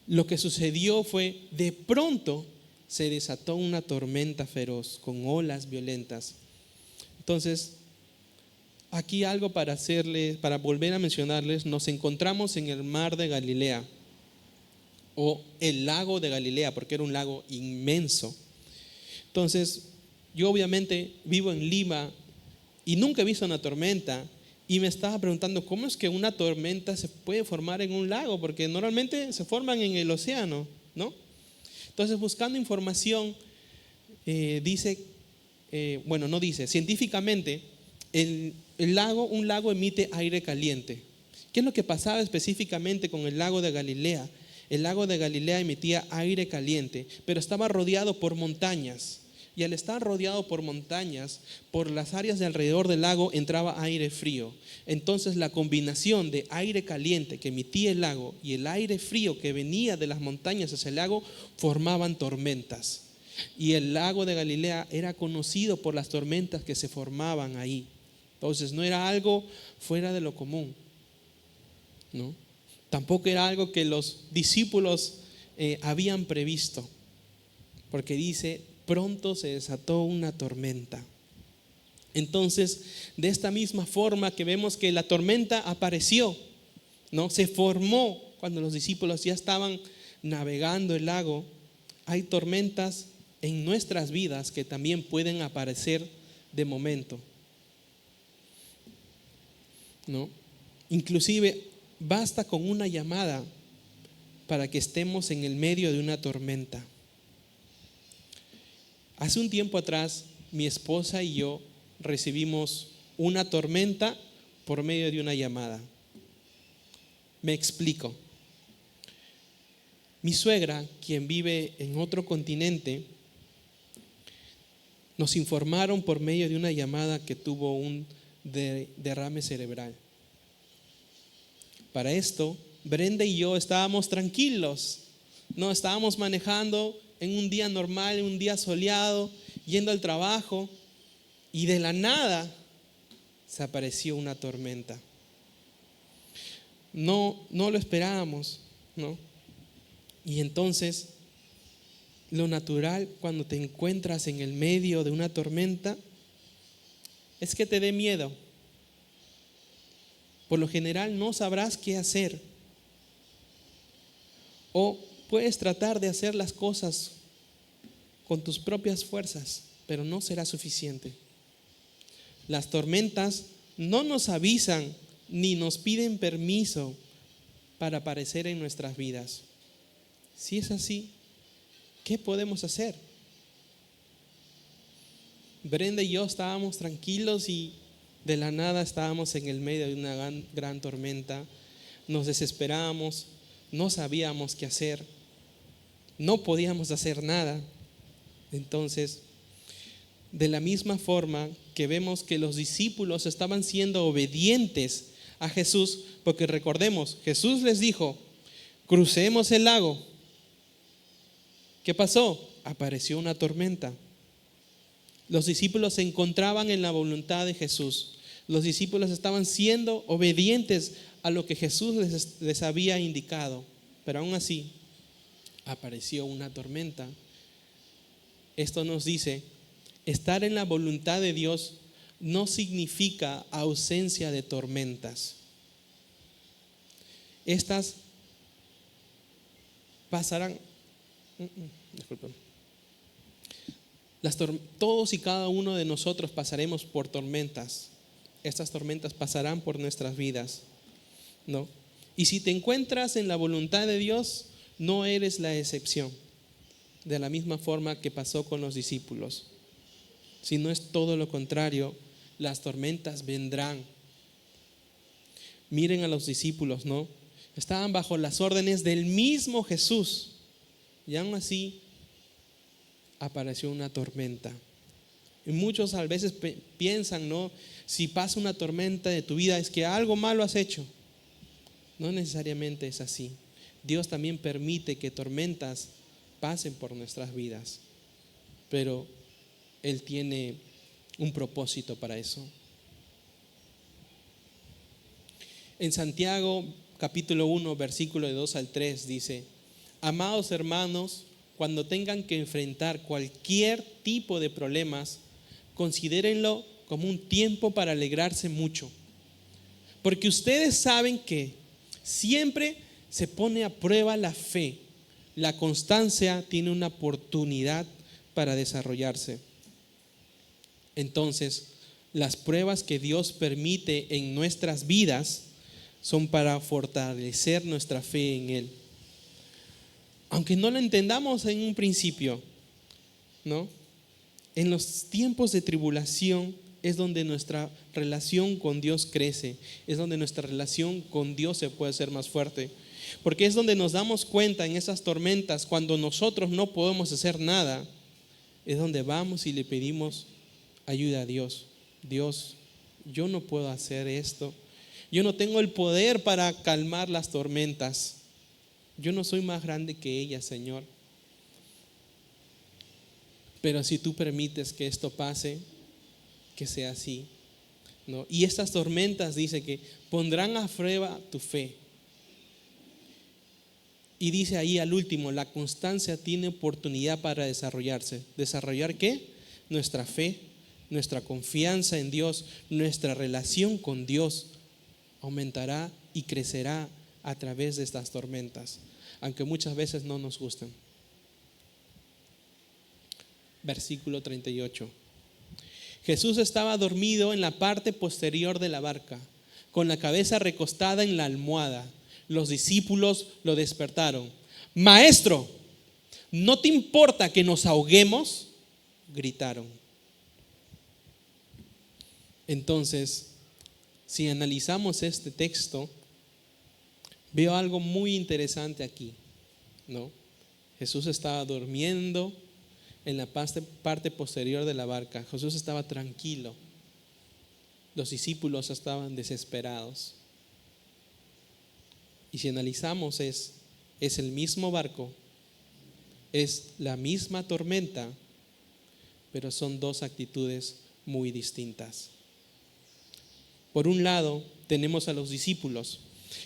lo que sucedió fue, de pronto se desató una tormenta feroz con olas violentas. Entonces, aquí algo para volver a mencionarles, nos encontramos en el mar de Galilea, o el lago de Galilea, porque era un lago inmenso. Entonces, yo obviamente vivo en Lima y nunca he visto una tormenta. Y me estaba preguntando, ¿cómo es que una tormenta se puede formar en un lago? Porque normalmente se forman en el océano, ¿no? Entonces, buscando información, científicamente, un lago emite aire caliente. ¿Qué es lo que pasaba específicamente con el lago de Galilea? El lago de Galilea emitía aire caliente, pero estaba rodeado por montañas. Y al estar rodeado por montañas, por las áreas de alrededor del lago entraba aire frío. Entonces la combinación de aire caliente que emitía el lago y el aire frío que venía de las montañas hacia el lago formaban tormentas. Y el lago de Galilea era conocido por las tormentas que se formaban ahí. Entonces no era algo fuera de lo común, ¿no? Tampoco era algo que los discípulos habían previsto, porque dice, pronto se desató una tormenta. Entonces, de esta misma forma que vemos que la tormenta apareció, ¿no? Se formó cuando los discípulos ya estaban navegando el lago. Hay tormentas en nuestras vidas que también pueden aparecer de momento, ¿no? Inclusive basta con una llamada para que estemos en el medio de una tormenta. Hace un tiempo atrás, mi esposa y yo recibimos una tormenta por medio de una llamada. Me explico. Mi suegra, quien vive en otro continente, nos informaron por medio de una llamada que tuvo un derrame cerebral. Para esto, Brenda y yo estábamos tranquilos, no estábamos manejando en un día normal, en un día soleado, yendo al trabajo, y de la nada se apareció una tormenta. No lo esperábamos, ¿no? Y entonces, lo natural cuando te encuentras en el medio de una tormenta es que te dé miedo. Por lo general no sabrás qué hacer. O puedes tratar de hacer las cosas con tus propias fuerzas, pero no será suficiente. Las tormentas no nos avisan ni nos piden permiso para aparecer en nuestras vidas. Si es así, ¿qué podemos hacer? Brenda y yo estábamos tranquilos y de la nada estábamos en el medio de una gran tormenta. Nos desesperábamos, no sabíamos qué hacer, no podíamos hacer nada. Entonces, de la misma forma que vemos que los discípulos estaban siendo obedientes a Jesús, porque recordemos, Jesús les dijo, crucemos el lago. ¿Qué pasó? Apareció una tormenta. Los discípulos se encontraban en la voluntad de Jesús. Los discípulos estaban siendo obedientes a lo que Jesús les había indicado. Pero aún así, apareció una tormenta. Esto nos dice, estar en la voluntad de Dios no significa ausencia de tormentas. Estas pasarán. Disculpen. Todos y cada uno de nosotros pasaremos por tormentas. Estas tormentas pasarán por nuestras vidas, ¿no? Y si te encuentras en la voluntad de Dios, no eres la excepción. De la misma forma que pasó con los discípulos. Si no es todo lo contrario, las tormentas vendrán. Miren a los discípulos, ¿no? Estaban bajo las órdenes del mismo Jesús. Y aún así apareció una tormenta. Y muchos a veces piensan, ¿no? Si pasa una tormenta de tu vida es que algo malo has hecho. No necesariamente es así. Dios también permite que tormentas pasen por nuestras vidas, pero Él tiene un propósito para eso. En Santiago capítulo 1 versículo de 2 al 3 dice: amados hermanos, cuando tengan que enfrentar cualquier tipo de problemas, considérenlo como un tiempo para alegrarse mucho, porque ustedes saben que siempre se pone a prueba la fe. La constancia tiene una oportunidad para desarrollarse. Entonces, las pruebas que Dios permite en nuestras vidas son para fortalecer nuestra fe en Él. Aunque no lo entendamos en un principio, ¿no? En los tiempos de tribulación es donde nuestra relación con Dios crece, es donde nuestra relación con Dios se puede hacer más fuerte. Porque es donde nos damos cuenta en esas tormentas, cuando nosotros no podemos hacer nada, es donde vamos y le pedimos ayuda a Dios. Dios, yo no puedo hacer esto. Yo no tengo el poder para calmar las tormentas. Yo no soy más grande que ella, Señor. Pero si tú permites que esto pase, que sea así, ¿no? Y estas tormentas, dice que pondrán a prueba tu fe. Y dice ahí al último, la constancia tiene oportunidad para desarrollarse. ¿Desarrollar qué? Nuestra fe, nuestra confianza en Dios, nuestra relación con Dios aumentará y crecerá a través de estas tormentas, aunque muchas veces no nos gustan. Versículo 38. Jesús estaba dormido en la parte posterior de la barca, con la cabeza recostada en la almohada. Los discípulos lo despertaron. Maestro, ¿no te importa que nos ahoguemos? Gritaron. Entonces, si analizamos este texto, veo algo muy interesante aquí, ¿no? Jesús estaba durmiendo en la parte posterior de la barca. Jesús estaba tranquilo. Los discípulos estaban desesperados. Y si analizamos, es el mismo barco, es la misma tormenta, pero son dos actitudes muy distintas. Por un lado, tenemos a los discípulos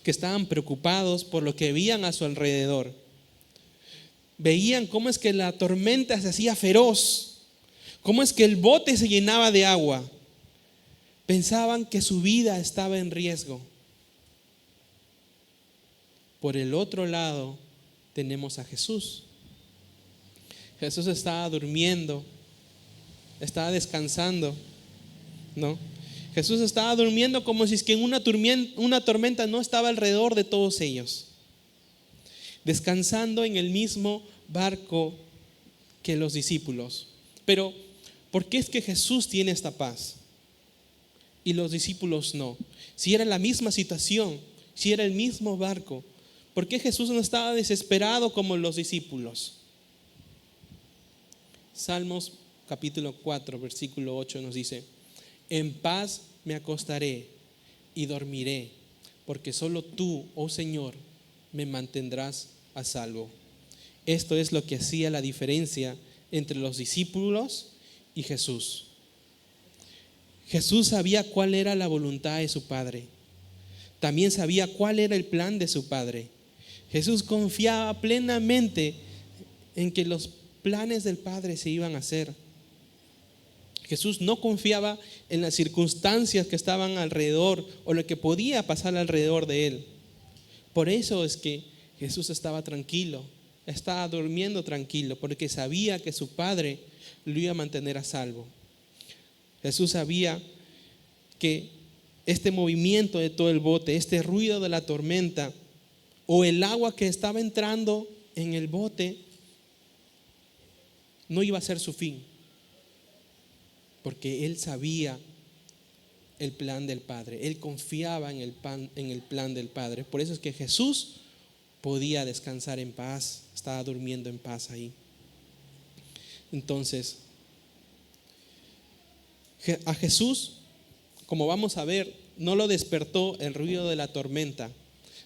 que estaban preocupados por lo que veían a su alrededor. Veían cómo es que la tormenta se hacía feroz, cómo es que el bote se llenaba de agua. Pensaban que su vida estaba en riesgo. Por el otro lado, tenemos a Jesús. Jesús estaba durmiendo, estaba descansando, ¿no? Jesús estaba durmiendo como si es que una tormenta no estaba alrededor de todos ellos, descansando en el mismo barco que los discípulos. Pero, ¿por qué es que Jesús tiene esta paz y los discípulos no? Si era la misma situación, si era el mismo barco, ¿por qué Jesús no estaba desesperado como los discípulos? Salmos capítulo 4, versículo 8 nos dice: en paz me acostaré y dormiré, porque solo tú, oh Señor, me mantendrás a salvo. Esto es lo que hacía la diferencia entre los discípulos y Jesús. Jesús sabía cuál era la voluntad de su Padre. También sabía cuál era el plan de su Padre. Jesús confiaba plenamente en que los planes del Padre se iban a hacer. Jesús no confiaba en las circunstancias que estaban alrededor o lo que podía pasar alrededor de él. Por eso es que Jesús estaba tranquilo, estaba durmiendo tranquilo, porque sabía que su Padre lo iba a mantener a salvo. Jesús sabía que este movimiento de todo el bote, este ruido de la tormenta o el agua que estaba entrando en el bote no iba a ser su fin, porque él sabía el plan del Padre, él confiaba en el plan del Padre. Por eso es que Jesús podía descansar en paz, estaba durmiendo en paz ahí. Entonces, a Jesús, como vamos a ver, no lo despertó el ruido de la tormenta,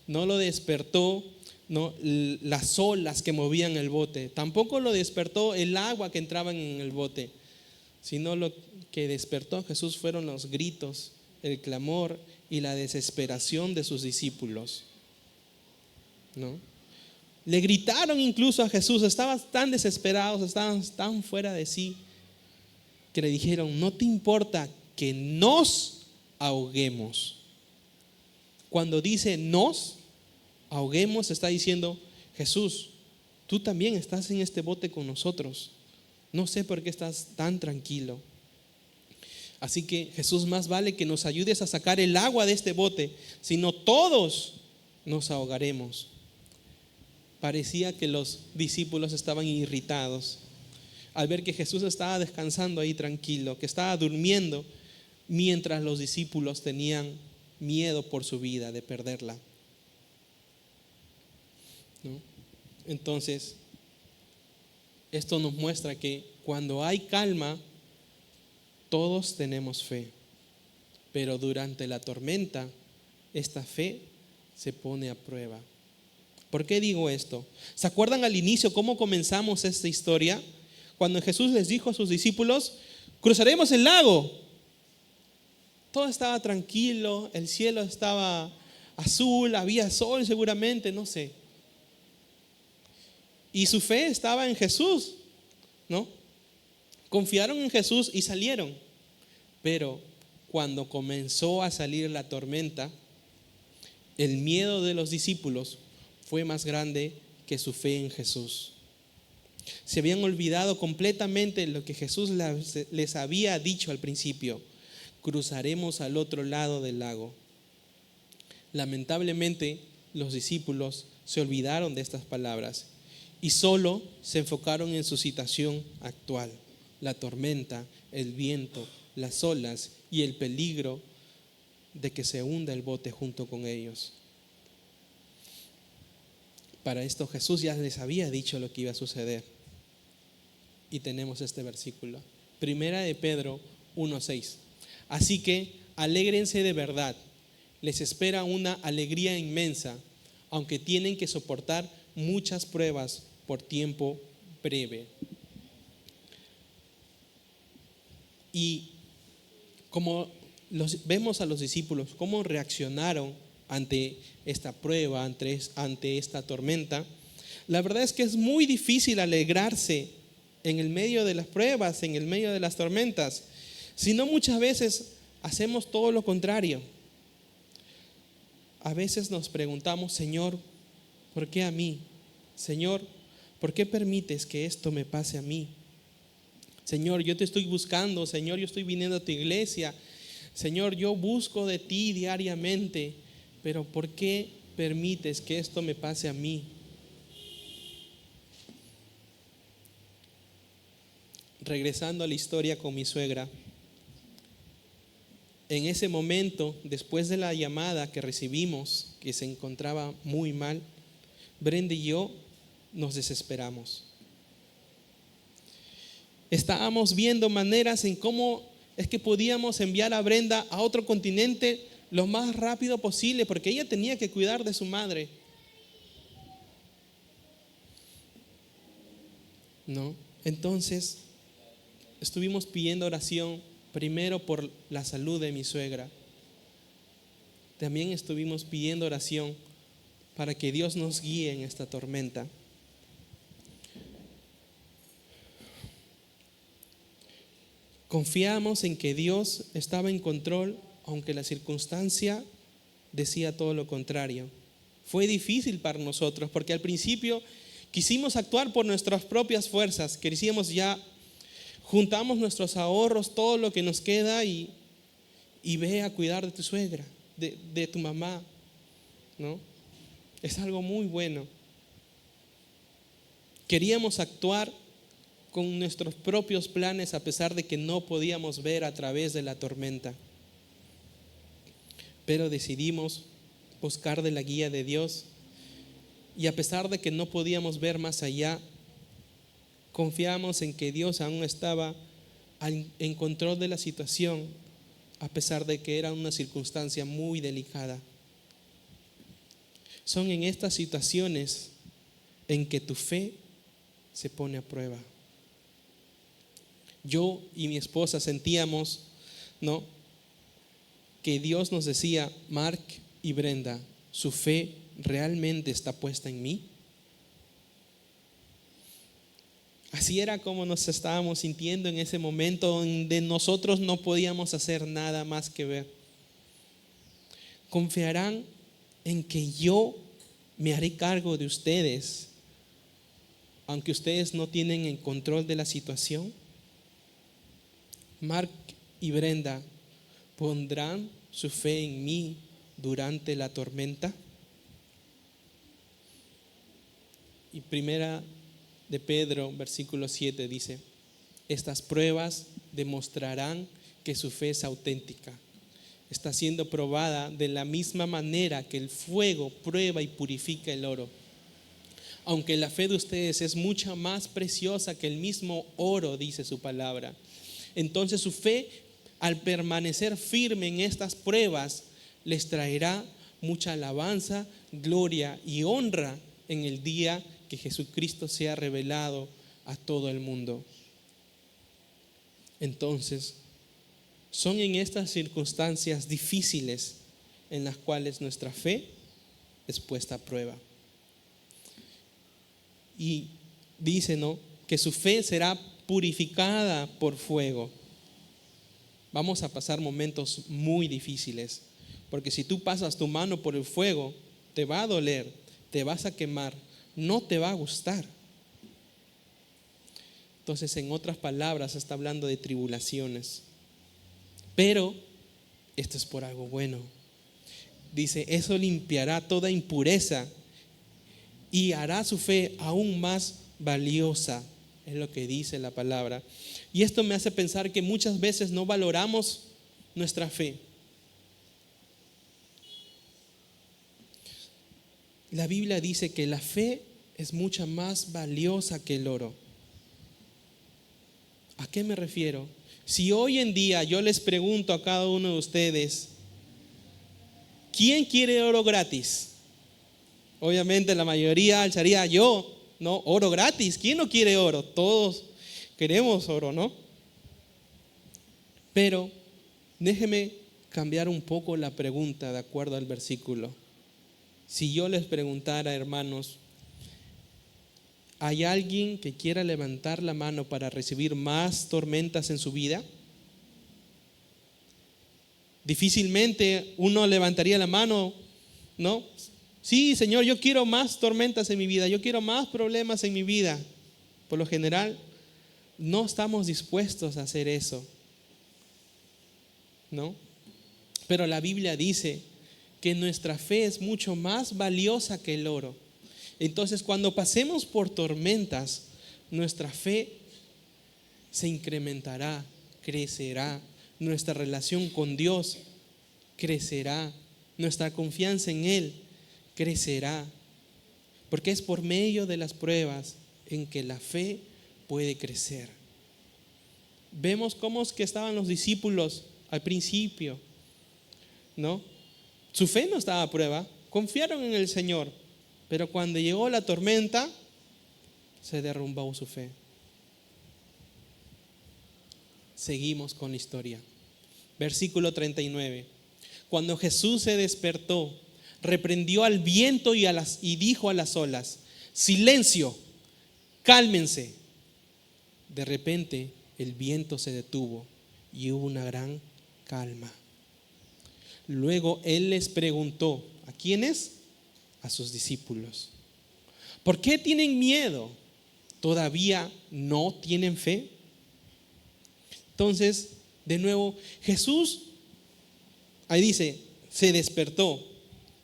no lo despertó las olas que movían el bote, tampoco lo despertó el agua que entraba en el bote, sino lo que despertó a Jesús fueron los gritos, el clamor y la desesperación de sus discípulos, ¿no? Le gritaron incluso a Jesús, estaban tan desesperados, estaban tan fuera de sí, que le dijeron: ¿no te importa que nos ahoguemos? Cuando dice nos ahoguemos, está diciendo: Jesús, tú también estás en este bote con nosotros. No sé por qué estás tan tranquilo. Así que Jesús, más vale que nos ayudes a sacar el agua de este bote, si no todos nos ahogaremos. Parecía que los discípulos estaban irritados al ver que Jesús estaba descansando ahí tranquilo, que estaba durmiendo, mientras los discípulos tenían miedo por su vida de perderla, ¿no? Entonces, esto nos muestra que cuando hay calma, todos tenemos fe, pero durante la tormenta, esta fe se pone a prueba. ¿Por qué digo esto? ¿Se acuerdan al inicio cómo comenzamos esta historia? Cuando Jesús les dijo a sus discípulos: cruzaremos el lago. Todo estaba tranquilo, el cielo estaba azul, había sol seguramente, no sé. Y su fe estaba en Jesús, ¿no? Confiaron en Jesús y salieron. Pero cuando comenzó a salir la tormenta, el miedo de los discípulos fue más grande que su fe en Jesús. Se habían olvidado completamente lo que Jesús les había dicho al principio: cruzaremos al otro lado del lago. Lamentablemente, los discípulos se olvidaron de estas palabras y solo se enfocaron en su situación actual: la tormenta, el viento, las olas y el peligro de que se hunda el bote junto con ellos. Para esto Jesús ya les había dicho lo que iba a suceder. Y tenemos este versículo, Primera de Pedro 1:6. Así que alégrense de verdad, les espera una alegría inmensa, aunque tienen que soportar muchas pruebas por tiempo breve. Y como vemos a los discípulos, cómo reaccionaron ante esta prueba, ante esta tormenta, la verdad es que es muy difícil alegrarse en el medio de las pruebas, en el medio de las tormentas, sino muchas veces hacemos todo lo contrario. A veces nos preguntamos: Señor, ¿por qué a mí? Señor, ¿por qué permites que esto me pase a mí? Señor, yo te estoy buscando. Señor, yo estoy viniendo a tu iglesia. Señor, yo busco de ti diariamente, pero ¿por qué permites que esto me pase a mí? Regresando a la historia con mi suegra, en ese momento, después de la llamada que recibimos, que se encontraba muy mal, Brenda y yo nos desesperamos. Estábamos viendo maneras en cómo es que podíamos enviar a Brenda a otro continente lo más rápido posible, porque ella tenía que cuidar de su madre. ¿No? Entonces, estuvimos pidiendo oración primero por la salud de mi suegra. También estuvimos pidiendo oración para que Dios nos guíe en esta tormenta. Confiamos en que Dios estaba en control, aunque la circunstancia decía todo lo contrario. Fue difícil para nosotros porque al principio quisimos actuar por nuestras propias fuerzas. Queríamos ya, juntamos nuestros ahorros, todo lo que nos queda y ve a cuidar de tu suegra, de tu mamá, ¿no? Es algo muy bueno. Queríamos actuar con nuestros propios planes a pesar de que no podíamos ver a través de la tormenta. Pero decidimos buscar de la guía de Dios y a pesar de que no podíamos ver más allá, confiamos en que Dios aún estaba en control de la situación a pesar de que era una circunstancia muy delicada. Son en estas situaciones en que tu fe se pone a prueba. Yo y mi esposa sentíamos, ¿no?, que Dios nos decía: Mark y Brenda, ¿su fe realmente está puesta en mí? Así era como nos estábamos sintiendo en ese momento donde nosotros no podíamos hacer nada más que ver. ¿Confiarán en que yo me haré cargo de ustedes, aunque ustedes no tienen el control de la situación? Mark y Brenda, ¿pondrán su fe en mí durante la tormenta? Y primera de Pedro, versículo 7 dice: estas pruebas demostrarán que su fe es auténtica. Está siendo probada de la misma manera que el fuego prueba y purifica el oro. Aunque la fe de ustedes es mucha más preciosa que el mismo oro, dice su palabra. Entonces su fe, al permanecer firme en estas pruebas, les traerá mucha alabanza, gloria y honra en el día que Jesucristo sea revelado a todo el mundo. Entonces, son en estas circunstancias difíciles en las cuales nuestra fe es puesta a prueba. Y dice, ¿no?, que su fe será purificada por fuego. Vamos a pasar momentos muy difíciles, porque si tú pasas tu mano por el fuego, te va a doler, te vas a quemar, no te va a gustar. Entonces, en otras palabras, está hablando de tribulaciones. Pero esto es por algo bueno. Dice, eso limpiará toda impureza y hará su fe aún más valiosa. Es lo que dice la palabra. Y esto me hace pensar que muchas veces no valoramos nuestra fe. La Biblia dice que la fe es mucha más valiosa que el oro. ¿A qué me refiero? Si hoy en día yo les pregunto a cada uno de ustedes, ¿quién quiere oro gratis? Obviamente la mayoría alzaría yo, ¿no? Oro gratis. ¿Quién no quiere oro? Todos queremos oro, ¿no? Pero déjeme cambiar un poco la pregunta de acuerdo al versículo. Si yo les preguntara, hermanos, ¿hay alguien que quiera levantar la mano para recibir más tormentas en su vida? Difícilmente uno levantaría la mano, ¿no? Sí, Señor, yo quiero más tormentas en mi vida, yo quiero más problemas en mi vida. Por lo general, no estamos dispuestos a hacer eso, ¿no? Pero la Biblia dice que nuestra fe es mucho más valiosa que el oro. Entonces, cuando pasemos por tormentas, nuestra fe se incrementará, crecerá. Nuestra relación con Dios crecerá. Nuestra confianza en Él crecerá. Porque es por medio de las pruebas en que la fe puede crecer. Vemos cómo es que estaban los discípulos al principio, ¿no? Su fe no estaba a prueba, confiaron en el Señor, pero cuando llegó la tormenta, se derrumbó su fe. Seguimos con la historia. Versículo 39. Cuando Jesús se despertó, reprendió al viento y dijo a las olas: silencio, cálmense. De repente el viento se detuvo y hubo una gran calma. Luego Él les preguntó: ¿a quiénes? A sus discípulos: ¿por qué tienen miedo? ¿Todavía no tienen fe? Entonces, de nuevo, Jesús, ahí dice, se despertó.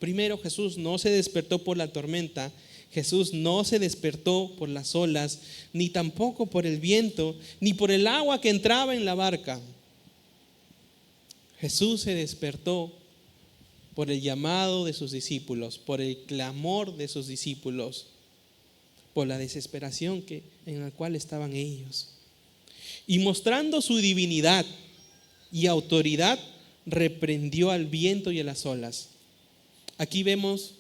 Primero, Jesús no se despertó por la tormenta, Jesús no se despertó por las olas, ni tampoco por el viento, ni por el agua que entraba en la barca. Jesús se despertó por el llamado de sus discípulos, por el clamor de sus discípulos, por la desesperación en la cual estaban ellos. Y mostrando su divinidad y autoridad, reprendió al viento y a las olas. Aquí vemos,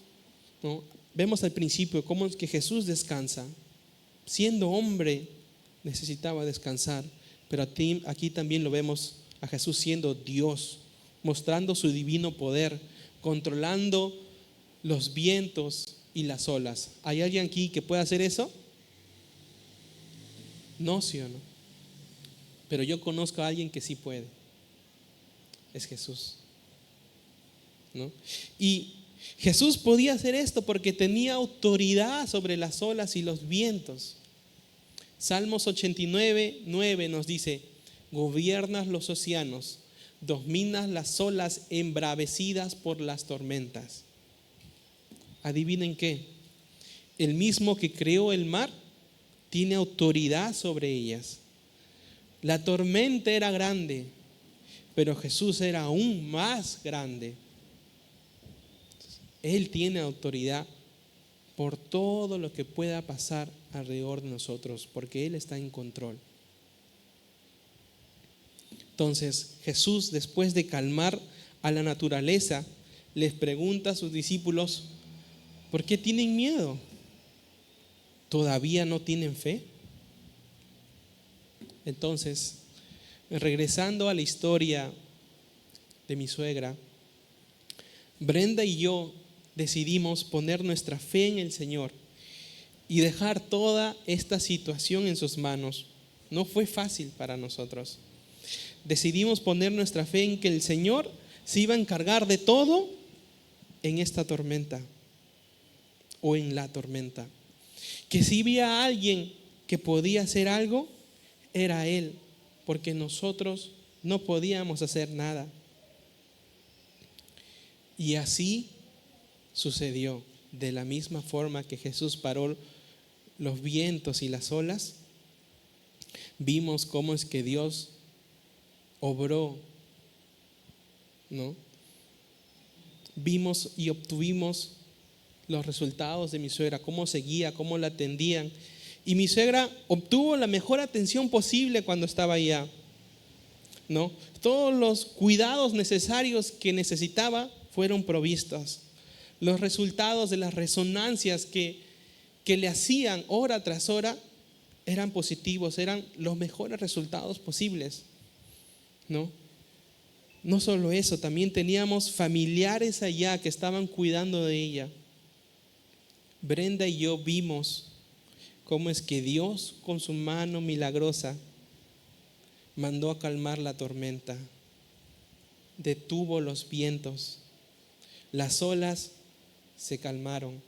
¿no? Vemos al principio cómo es que Jesús descansa. Siendo hombre necesitaba descansar, pero aquí también lo vemos a Jesús siendo Dios, mostrando su divino poder, controlando los vientos y las olas. ¿Hay alguien aquí que pueda hacer eso? No, ¿sí o no? Pero yo conozco a alguien que sí puede. Es Jesús, ¿no? Y Jesús podía hacer esto porque tenía autoridad sobre las olas y los vientos. Salmos 89:9 nos dice: gobiernas los océanos, dominas las olas embravecidas por las tormentas. ¿Adivinen qué? El mismo que creó el mar tiene autoridad sobre ellas. La tormenta era grande, pero Jesús era aún más grande. Él tiene autoridad por todo lo que pueda pasar alrededor de nosotros, porque Él está en control. Entonces, Jesús, después de calmar a la naturaleza, les pregunta a sus discípulos: ¿por qué tienen miedo? ¿Todavía no tienen fe? Entonces, regresando a la historia de mi suegra, Brenda y yo decidimos poner nuestra fe en el Señor y dejar toda esta situación en sus manos. No fue fácil para nosotros. Decidimos poner nuestra fe en que el Señor se iba a encargar de todo en esta tormenta o en la tormenta. Que si había alguien que podía hacer algo, era Él, porque nosotros no podíamos hacer nada. Y así sucedió. De la misma forma que Jesús paró los vientos y las olas, vimos cómo es que Dios obró, ¿no? Vimos y obtuvimos los resultados de mi suegra, cómo seguía, cómo la atendían. Y mi suegra obtuvo la mejor atención posible cuando estaba allá, ¿no? Todos los cuidados necesarios que necesitaba fueron provistos. Los resultados de las resonancias que le hacían hora tras hora eran positivos, eran los mejores resultados posibles, ¿no? No solo eso, también teníamos familiares allá que estaban cuidando de ella. Brenda y yo vimos cómo es que Dios, con su mano milagrosa, mandó a calmar la tormenta, detuvo los vientos, las olas se calmaron.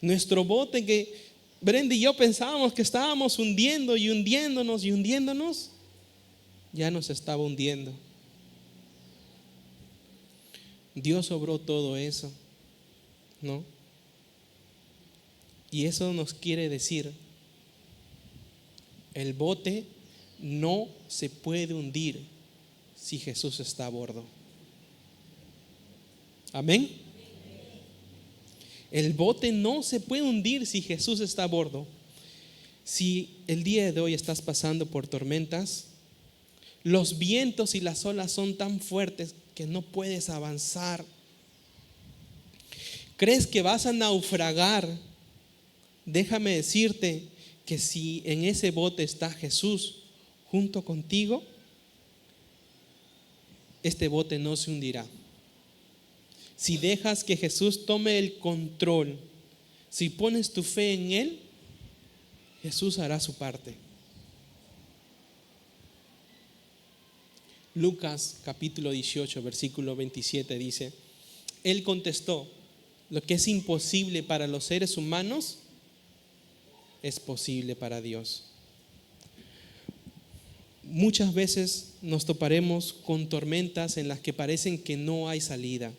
Nuestro bote, que Brenda y yo pensábamos que estábamos hundiendo y hundiéndonos, ya nos estaba hundiendo. Dios obró todo eso, ¿no? Y eso nos quiere decir, el bote no se puede hundir si Jesús está a bordo. Amén. El bote no se puede hundir si Jesús está a bordo. Si el día de hoy estás pasando por tormentas, los vientos y las olas son tan fuertes que no puedes avanzar. ¿Crees que vas a naufragar? Déjame decirte que si en ese bote está Jesús junto contigo, este bote no se hundirá. Si dejas que Jesús tome el control, si pones tu fe en Él, Jesús hará su parte. Lucas capítulo 18, versículo 27 dice, Él contestó, lo que es imposible para los seres humanos es posible para Dios. Muchas veces nos toparemos con tormentas en las que parecen que no hay salida.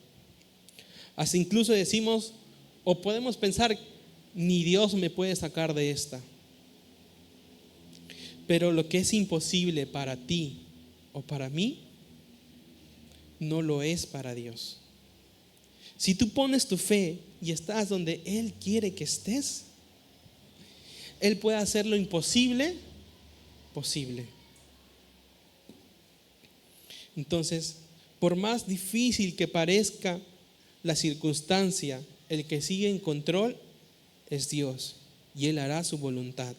Hasta incluso decimos o podemos pensar, ni Dios me puede sacar de esta. Pero lo que es imposible para ti o para mí, no lo es para Dios. Si tú pones tu fe y estás donde Él quiere que estés, Él puede hacer lo imposible posible. Entonces, por más difícil que parezca la circunstancia, el que sigue en control es Dios y Él hará su voluntad.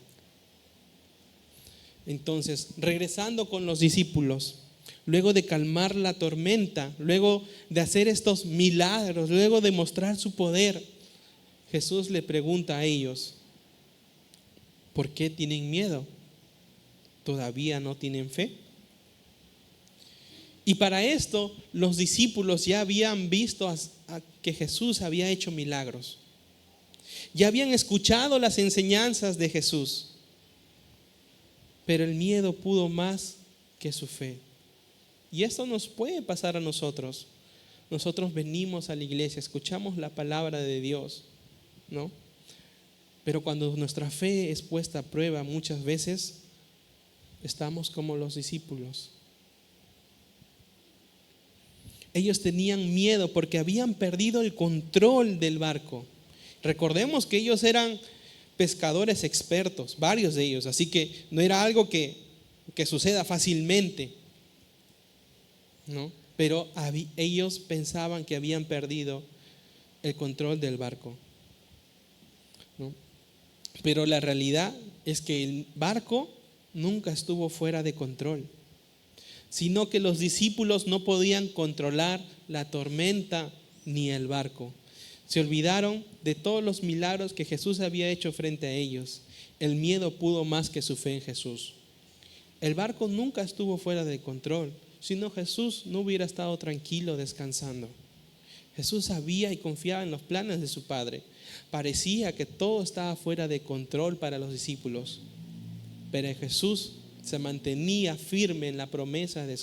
Entonces, regresando con los discípulos, luego de calmar la tormenta, luego de hacer estos milagros, luego de mostrar su poder, Jesús le pregunta a ellos, ¿por qué tienen miedo? ¿Todavía no tienen fe? Y para esto los discípulos ya habían visto a que Jesús había hecho milagros. Ya habían escuchado las enseñanzas de Jesús. Pero el miedo pudo más que su fe. Y esto nos puede pasar a nosotros. Nosotros venimos a la iglesia, escuchamos la palabra de Dios, ¿no? Pero cuando nuestra fe es puesta a prueba, muchas veces estamos como los discípulos. Ellos tenían miedo porque habían perdido el control del barco. Recordemos que ellos eran pescadores expertos, varios de ellos, así que no era algo que suceda fácilmente, ¿no? Pero ellos pensaban que habían perdido el control del barco, ¿no? Pero la realidad es que el barco nunca estuvo fuera de control, sino que los discípulos no podían controlar la tormenta ni el barco. Se olvidaron de todos los milagros que Jesús había hecho frente a ellos. El miedo pudo más que su fe en Jesús. El barco nunca estuvo fuera de control, sino Jesús no hubiera estado tranquilo descansando. Jesús sabía y confiaba en los planes de su Padre. Parecía que todo estaba fuera de control para los discípulos, pero Jesús se mantenía firme en la promesa de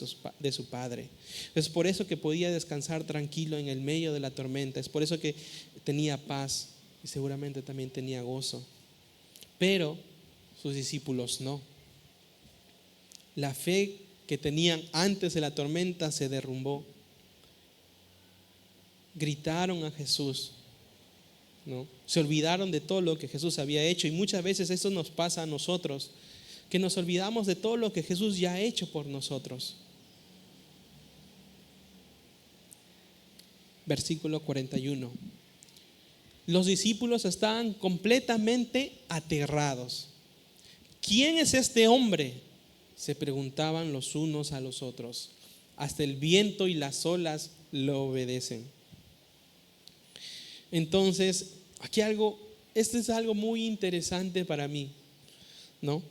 su Padre. Es por eso que podía descansar tranquilo en el medio de la tormenta. Es por eso que tenía paz y seguramente también tenía gozo. Pero sus discípulos no. La fe que tenían antes de la tormenta se derrumbó. Gritaron a Jesús, ¿no? Se olvidaron de todo lo que Jesús había hecho. Y muchas veces eso nos pasa a nosotros, que nos olvidamos de todo lo que Jesús ya ha hecho por nosotros. Versículo 41. Los discípulos estaban completamente aterrados. ¿Quién es este hombre?, se preguntaban los unos a los otros. Hasta el viento y las olas lo obedecen. Entonces, esto es algo muy interesante para mí, ¿no?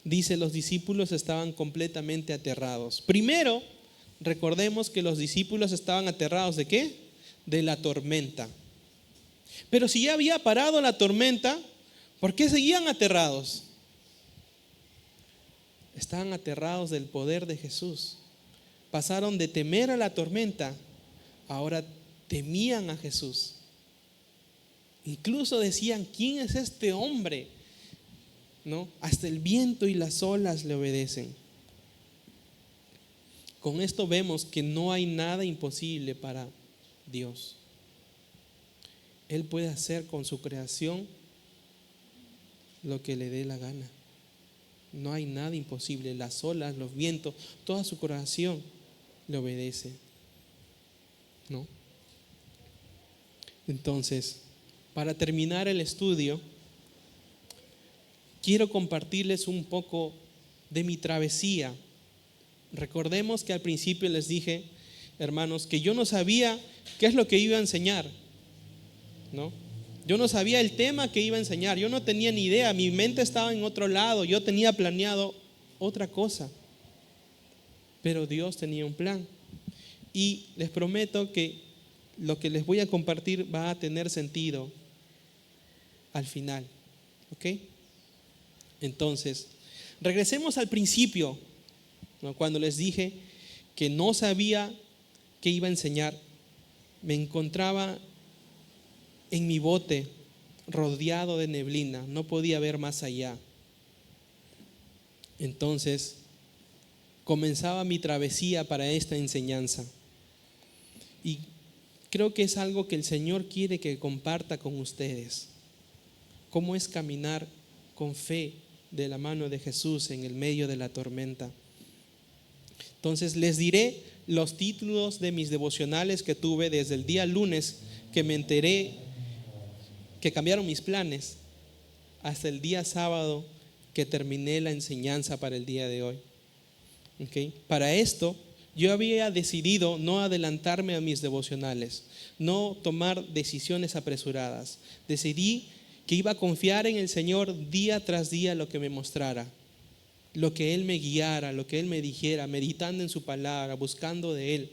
Dice, los discípulos estaban completamente aterrados. Primero, recordemos que los discípulos estaban aterrados ¿de qué? De la tormenta. Pero si ya había parado la tormenta, ¿por qué seguían aterrados? Estaban aterrados del poder de Jesús. Pasaron de temer a la tormenta, ahora temían a Jesús. Incluso decían, ¿quién es este hombre? ¿No? Hasta el viento y las olas le obedecen. Con esto vemos que no hay nada imposible para Dios. Él puede hacer con su creación lo que le dé la gana. No hay nada imposible. Las olas, los vientos, toda su creación le obedece, ¿no? Entonces, para terminar el estudio, quiero compartirles un poco de mi travesía. Recordemos que al principio les dije, hermanos, que yo no sabía qué es lo que iba a enseñar, ¿no? Yo no sabía el tema que iba a enseñar, yo no tenía ni idea, mi mente estaba en otro lado, yo tenía planeado otra cosa, pero Dios tenía un plan. Y les prometo que lo que les voy a compartir va a tener sentido al final, ¿ok? Entonces, regresemos al principio, ¿no? Cuando les dije que no sabía qué iba a enseñar, me encontraba en mi bote rodeado de neblina, no podía ver más allá. Entonces, comenzaba mi travesía para esta enseñanza. Y creo que es algo que el Señor quiere que comparta con ustedes. Cómo es caminar con fe de la mano de Jesús en el medio de la tormenta. Entonces les diré los títulos de mis devocionales que tuve desde el día lunes que me enteré que cambiaron mis planes hasta el día sábado que terminé la enseñanza para el día de hoy. ¿Okay? Para esto yo había decidido no adelantarme a mis devocionales, no tomar decisiones apresuradas. Decidí que iba a confiar en el Señor día tras día lo que me mostrara, lo que Él me guiara, lo que Él me dijera, meditando en su palabra, buscando de Él.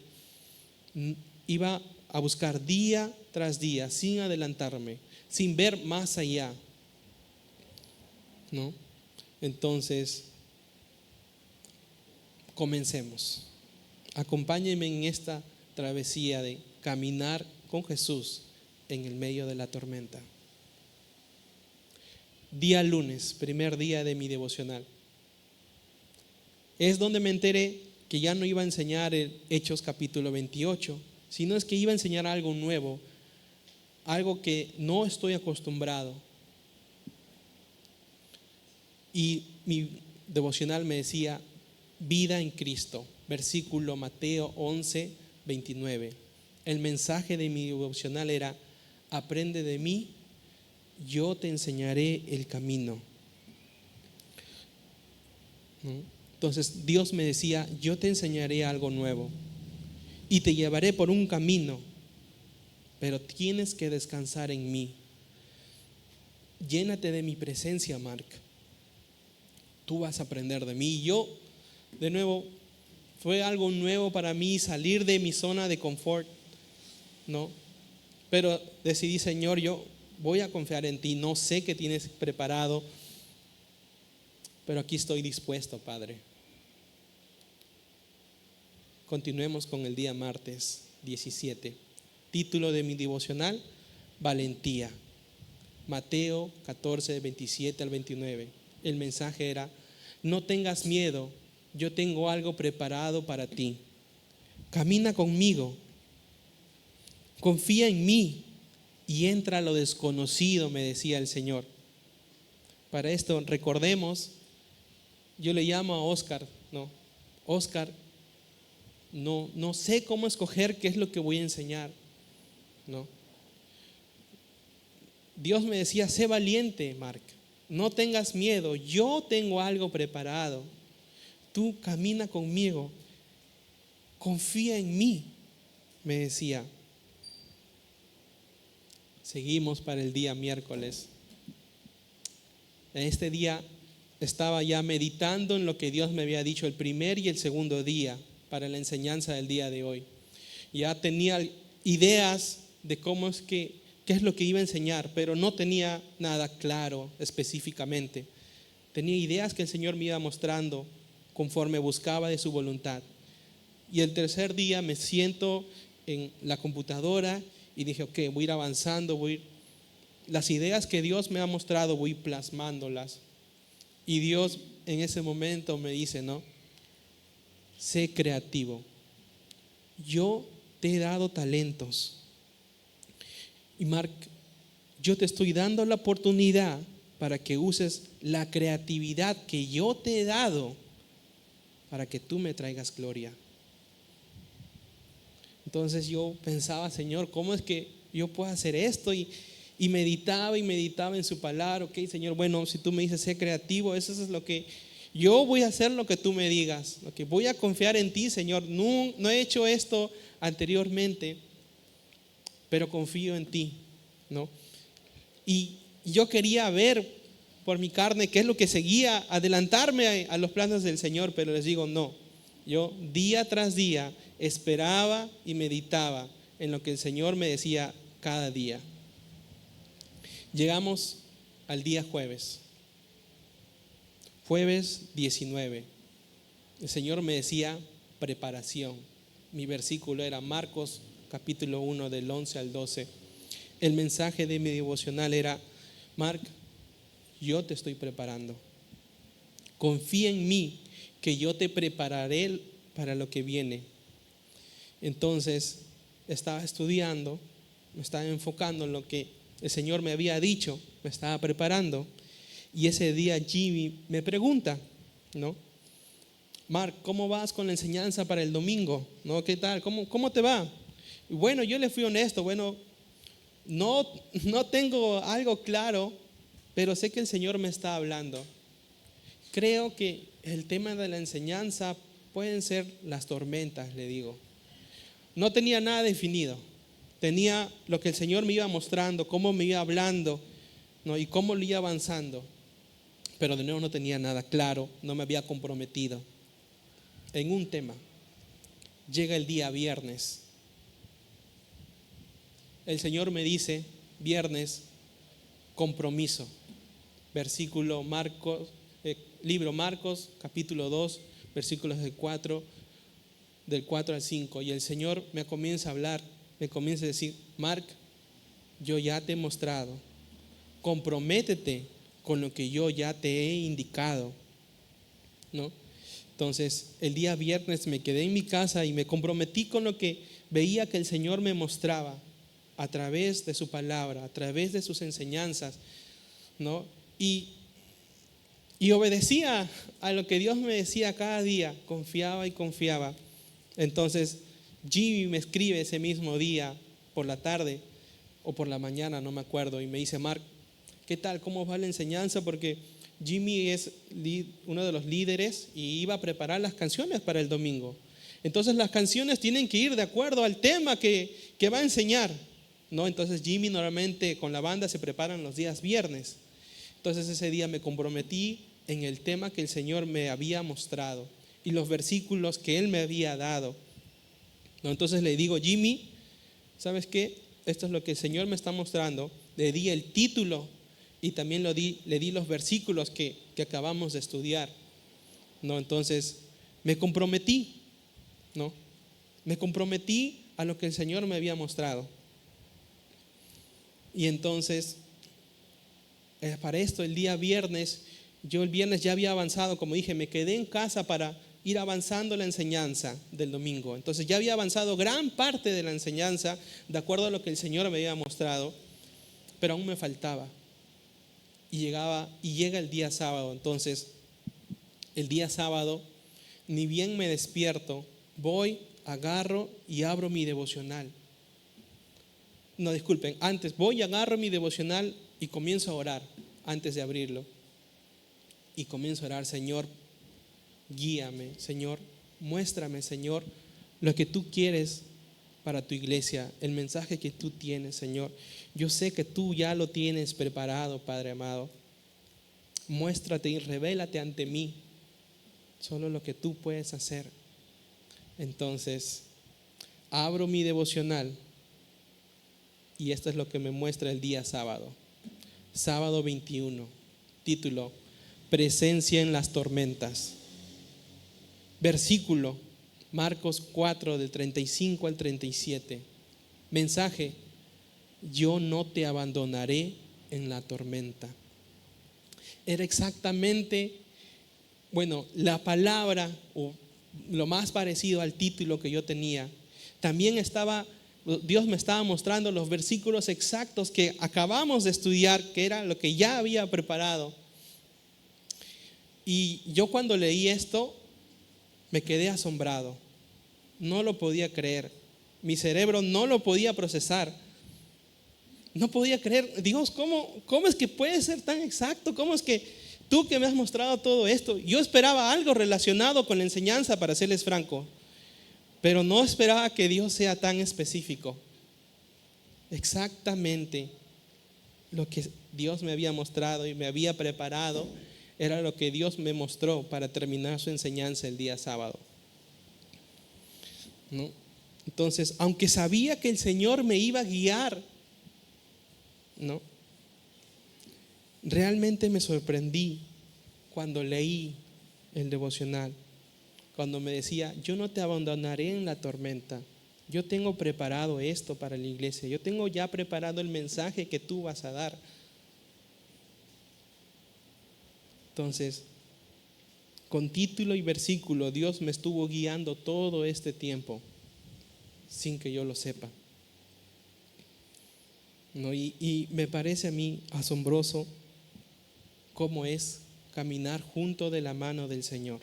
Iba a buscar día tras día, sin adelantarme, sin ver más allá, ¿no? Entonces, comencemos. Acompáñenme en esta travesía de caminar con Jesús en el medio de la tormenta. Día lunes, primer día de mi devocional. Es donde me enteré que ya no iba a enseñar el Hechos capítulo 28, sino es que iba a enseñar algo nuevo, algo que no estoy acostumbrado. Y mi devocional me decía, vida en Cristo, versículo Mateo 11, 29. El mensaje de mi devocional era, aprende de mí, yo te enseñaré el camino. Entonces Dios me decía, yo te enseñaré algo nuevo y te llevaré por un camino, pero tienes que descansar en mí. Llénate de mi presencia, Mark. Tú vas a aprender de mí. Y yo, de nuevo, fue algo nuevo para mí salir de mi zona de confort, ¿no? Pero decidí, Señor, yo voy a confiar en ti. No sé qué tienes preparado, pero aquí estoy dispuesto, Padre. Continuemos con el día martes 17. Título de mi devocional, valentía. Mateo 14, 27 al 29. El mensaje era, no tengas miedo, yo tengo algo preparado para ti. Camina conmigo, confía en mí y entra a lo desconocido, me decía el Señor. Para esto recordemos, yo le llamo a Oscar, ¿no? Oscar, no sé cómo escoger qué es lo que voy a enseñar, ¿no? Dios me decía, sé valiente, Mark, no tengas miedo, yo tengo algo preparado. Tú camina conmigo, confía en mí, me decía. Seguimos para el día miércoles. En este día estaba ya meditando en lo que Dios me había dicho el primer y el segundo día para la enseñanza del día de hoy. Ya tenía ideas de cómo es qué es lo que iba a enseñar, pero no tenía nada claro específicamente. Tenía ideas que el Señor me iba mostrando conforme buscaba de su voluntad. Y el tercer día me siento en la computadora y dije, ok, voy a ir avanzando, las ideas que Dios me ha mostrado, voy plasmándolas. Y Dios en ese momento me dice, no, sé creativo. Yo te he dado talentos. Y Mark, yo te estoy dando la oportunidad para que uses la creatividad que yo te he dado para que tú me traigas gloria. Entonces yo pensaba, Señor, ¿cómo es que yo puedo hacer esto? Y meditaba en su palabra. Ok, Señor, bueno, si tú me dices sé creativo, eso es lo que yo voy a hacer, lo que tú me digas. Okay, voy a confiar en ti, Señor. No he hecho esto anteriormente, pero confío en ti, ¿no? Y yo quería ver por mi carne qué es lo que seguía, adelantarme a los planes del Señor, pero les digo, no. Yo día tras día esperaba y meditaba en lo que el Señor me decía cada día. Llegamos al día jueves 19. El Señor me decía preparación. Mi versículo era Marcos capítulo 1 del 11 al 12. El mensaje de mi devocional era, Mark, yo te estoy preparando. Confía en mí, que yo te prepararé para lo que viene. Entonces estaba estudiando, me estaba enfocando en lo que el Señor me había dicho, me estaba preparando. Y ese día Jimmy me pregunta, ¿no? Mark, ¿cómo vas con la enseñanza para el domingo? ¿No? ¿Qué tal? ¿Cómo te va? Y bueno, yo le fui honesto, no tengo algo claro, pero sé que el Señor me está hablando. Creo que el tema de la enseñanza pueden ser las tormentas, le digo. No tenía nada definido. Tenía lo que el Señor me iba mostrando, cómo me iba hablando, ¿no? Y cómo lo iba avanzando. Pero de nuevo no tenía nada claro, no me había comprometido en un tema. Llega el día viernes. El Señor me dice, viernes, compromiso. Versículo Marcos, libro Marcos, capítulo 2, versículos del 4 al 5. Y el Señor me comienza a hablar, me comienza a decir, Mark, yo ya te he mostrado, comprométete con lo que yo ya te he indicado, ¿no? Entonces, el día viernes me quedé en mi casa y me comprometí con lo que veía que el Señor me mostraba a través de su palabra, a través de sus enseñanzas, ¿no? Y obedecía a lo que Dios me decía cada día, confiaba y confiaba. Entonces, Jimmy me escribe ese mismo día por la tarde o por la mañana, no me acuerdo, y me dice, Mark, ¿qué tal? ¿Cómo va la enseñanza? Porque Jimmy es uno de los líderes y iba a preparar las canciones para el domingo. Entonces las canciones tienen que ir de acuerdo al tema que va a enseñar, ¿no? Entonces Jimmy normalmente con la banda se preparan los días viernes. Entonces ese día me comprometí en el tema que el Señor me había mostrado y los versículos que Él me había dado, ¿no? Entonces le digo, Jimmy, ¿sabes qué? Esto es lo que el Señor me está mostrando. Le di el título y también le di los versículos que acabamos de estudiar, ¿no? Entonces me comprometí, ¿no? Me comprometí a lo que el Señor me había mostrado. Y entonces, para esto, el día viernes, yo el viernes ya había avanzado, como dije, me quedé en casa para ir avanzando la enseñanza del domingo. Entonces ya había avanzado gran parte de la enseñanza de acuerdo a lo que el Señor me había mostrado, pero aún me faltaba. Y llega el día sábado. Entonces, el día sábado, ni bien me despierto, voy, agarro y abro mi devocional. No, disculpen, antes voy, agarro mi devocional y comienzo a orar antes de abrirlo. Y comienzo a orar, Señor, guíame, Señor, muéstrame, Señor, lo que tú quieres para tu iglesia, el mensaje que tú tienes, Señor. Yo sé que tú ya lo tienes preparado, Padre amado. Muéstrate y revélate ante mí solo lo que tú puedes hacer. Entonces, abro mi devocional y esto es lo que me muestra el día sábado. Sábado 21, título, Presencia en las tormentas. Versículo, Marcos 4, del 35 al 37. Mensaje: yo no te abandonaré en la tormenta. Era exactamente, la palabra, o lo más parecido al título que yo tenía. También Dios me estaba mostrando los versículos exactos que acabamos de estudiar, que era lo que ya había preparado. Y yo cuando leí esto, me quedé asombrado. No lo podía creer. Mi cerebro no lo podía procesar. No podía creer, Dios, ¿cómo es que puede ser tan exacto? ¿Cómo es que tú que me has mostrado todo esto? Yo esperaba algo relacionado con la enseñanza, para serles franco, pero no esperaba que Dios sea tan específico. Exactamente lo que Dios me había mostrado y me había preparado era lo que Dios me mostró para terminar su enseñanza el día sábado, ¿no? Entonces, aunque sabía que el Señor me iba a guiar, ¿no?, realmente me sorprendí cuando leí el devocional, cuando me decía: yo no te abandonaré en la tormenta. Yo tengo preparado esto para la iglesia. Yo tengo ya preparado el mensaje que tú vas a dar. Entonces, con título y versículo, Dios me estuvo guiando todo este tiempo sin que yo lo sepa, ¿no? Y me parece a mí asombroso cómo es caminar junto de la mano del Señor.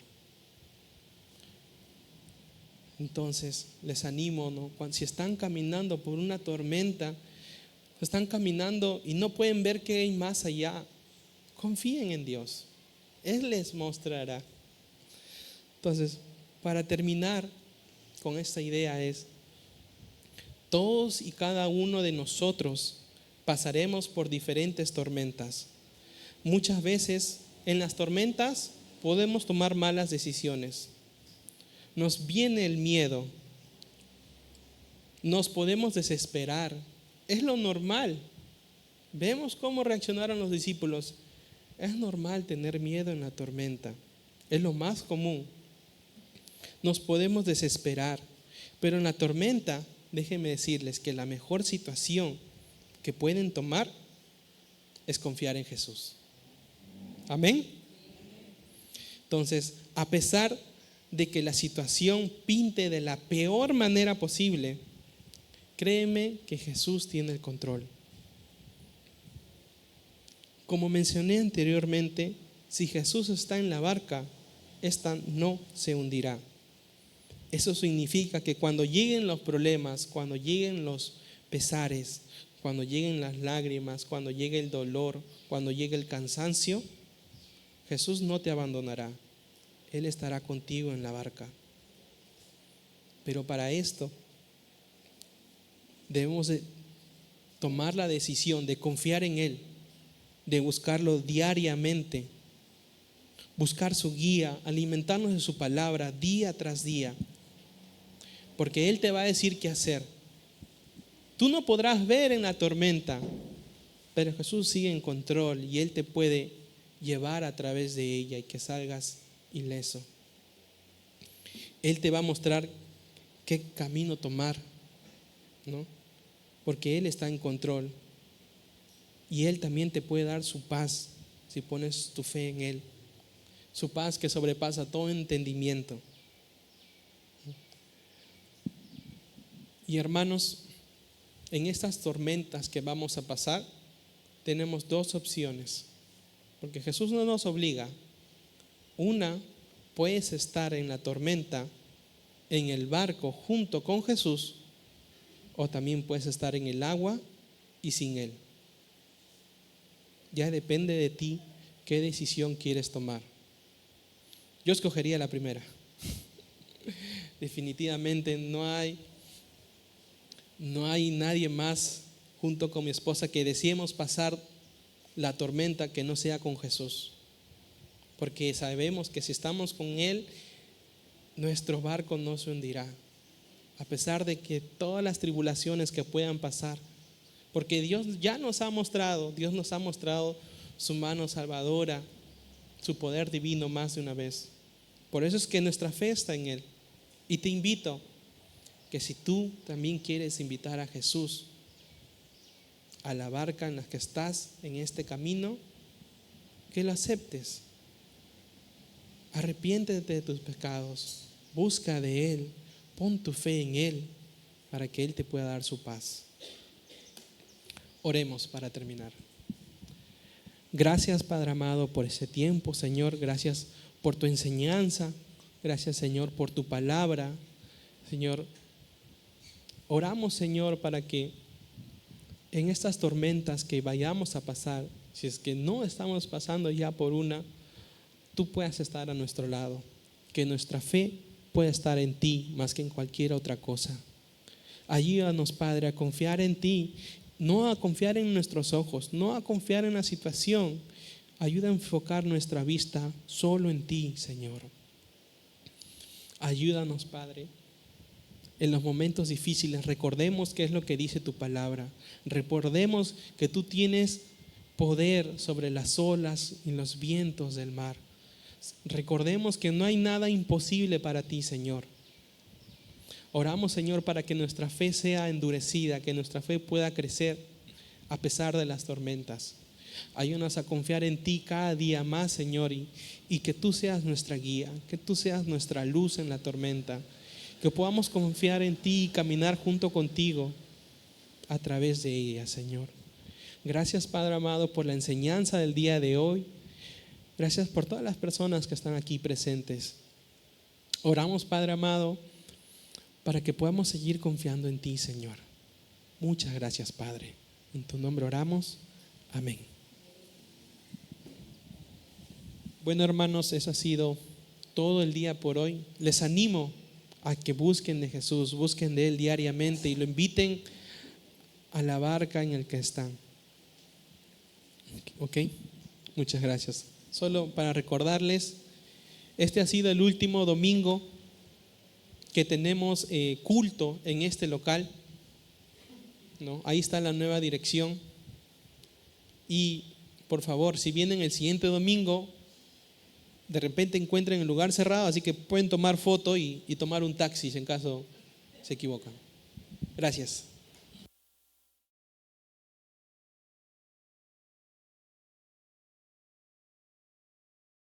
Entonces, les animo, ¿no? Si están caminando por una tormenta, están caminando y no pueden ver qué hay más allá, confíen en Dios. Él les mostrará. Entonces, para terminar con esta idea todos y cada uno de nosotros pasaremos por diferentes tormentas. Muchas veces en las tormentas podemos tomar malas decisiones. Nos viene el miedo. Nos podemos desesperar. Es lo normal. Vemos cómo reaccionaron los discípulos. Es normal tener miedo en la tormenta. Es lo más común. Nos podemos desesperar. Pero en la tormenta, déjenme decirles que la mejor situación que pueden tomar es confiar en Jesús. Amén. Entonces, a pesar de que la situación pinte de la peor manera posible, créeme que Jesús tiene el control. Como mencioné anteriormente, si Jesús está en la barca, esta no se hundirá. Eso significa que cuando lleguen los problemas, cuando lleguen los pesares, cuando lleguen las lágrimas, cuando llegue el dolor, cuando llegue el cansancio, Jesús no te abandonará. Él estará contigo en la barca. Pero para esto debemos de tomar la decisión de confiar en Él, de buscarlo diariamente, buscar su guía, alimentarnos de su palabra día tras día, porque Él te va a decir qué hacer. Tú no podrás ver en la tormenta, pero Jesús sigue en control y Él te puede llevar a través de ella y que salgas ileso. Él te va a mostrar qué camino tomar, ¿no? Porque Él está en control y Él también te puede dar su paz si pones tu fe en Él, su paz que sobrepasa todo entendimiento. Y hermanos, en estas tormentas que vamos a pasar, tenemos dos opciones, porque Jesús no nos obliga. Una, puedes estar en la tormenta, en el barco junto con Jesús, o también puedes estar en el agua y sin Él. Ya depende de ti qué decisión quieres tomar. Yo escogería la primera. Definitivamente no hay nadie más junto con mi esposa que deseemos pasar la tormenta que no sea con Jesús. Porque sabemos que si estamos con Él, nuestro barco no se hundirá. A pesar de que todas las tribulaciones que puedan pasar. Porque Dios nos ha mostrado su mano salvadora, su poder divino más de una vez. Por eso es que nuestra fe está en Él. Y te invito que si tú también quieres invitar a Jesús a la barca en la que estás en este camino, que lo aceptes. Arrepiéntete de tus pecados, busca de Él, pon tu fe en Él para que Él te pueda dar su paz. Oremos para terminar. Gracias, Padre amado, por ese tiempo, Señor. Gracias por tu enseñanza. Gracias, Señor, por tu palabra. Señor, oramos, Señor, para que en estas tormentas que vayamos a pasar, si es que no estamos pasando ya por una, tú puedas estar a nuestro lado, que nuestra fe pueda estar en ti más que en cualquier otra cosa. Ayúdanos, Padre, a confiar en ti, no a confiar en nuestros ojos, no a confiar en la situación. Ayuda a enfocar nuestra vista solo en ti, Señor. Ayúdanos, Padre. En los momentos difíciles, recordemos qué es lo que dice tu palabra. Recordemos que tú tienes poder sobre las olas y los vientos del mar. Recordemos que no hay nada imposible para ti, Señor. Oramos, Señor, para que nuestra fe sea endurecida, que nuestra fe pueda crecer a pesar de las tormentas. Ayúdanos a confiar en ti cada día más, Señor, y que tú seas nuestra guía, que tú seas nuestra luz en la tormenta. Que podamos confiar en ti y caminar junto contigo a través de ella, Señor. Gracias, Padre amado, por la enseñanza del día de hoy. Gracias por todas las personas que están aquí presentes. Oramos, Padre amado, para que podamos seguir confiando en ti, Señor. Muchas gracias, Padre. En tu nombre oramos. Amén. Bueno, hermanos, eso ha sido todo el día por hoy. Les animo a que busquen de Jesús, busquen de Él diariamente y lo inviten a la barca en el que están. ¿Ok? Muchas gracias. Solo para recordarles, este ha sido el último domingo que tenemos culto en este local, ¿no? Ahí está la nueva dirección. Y por favor, si vienen el siguiente domingo, de repente encuentren el lugar cerrado, así que pueden tomar foto y tomar un taxi si en caso se equivocan. Gracias.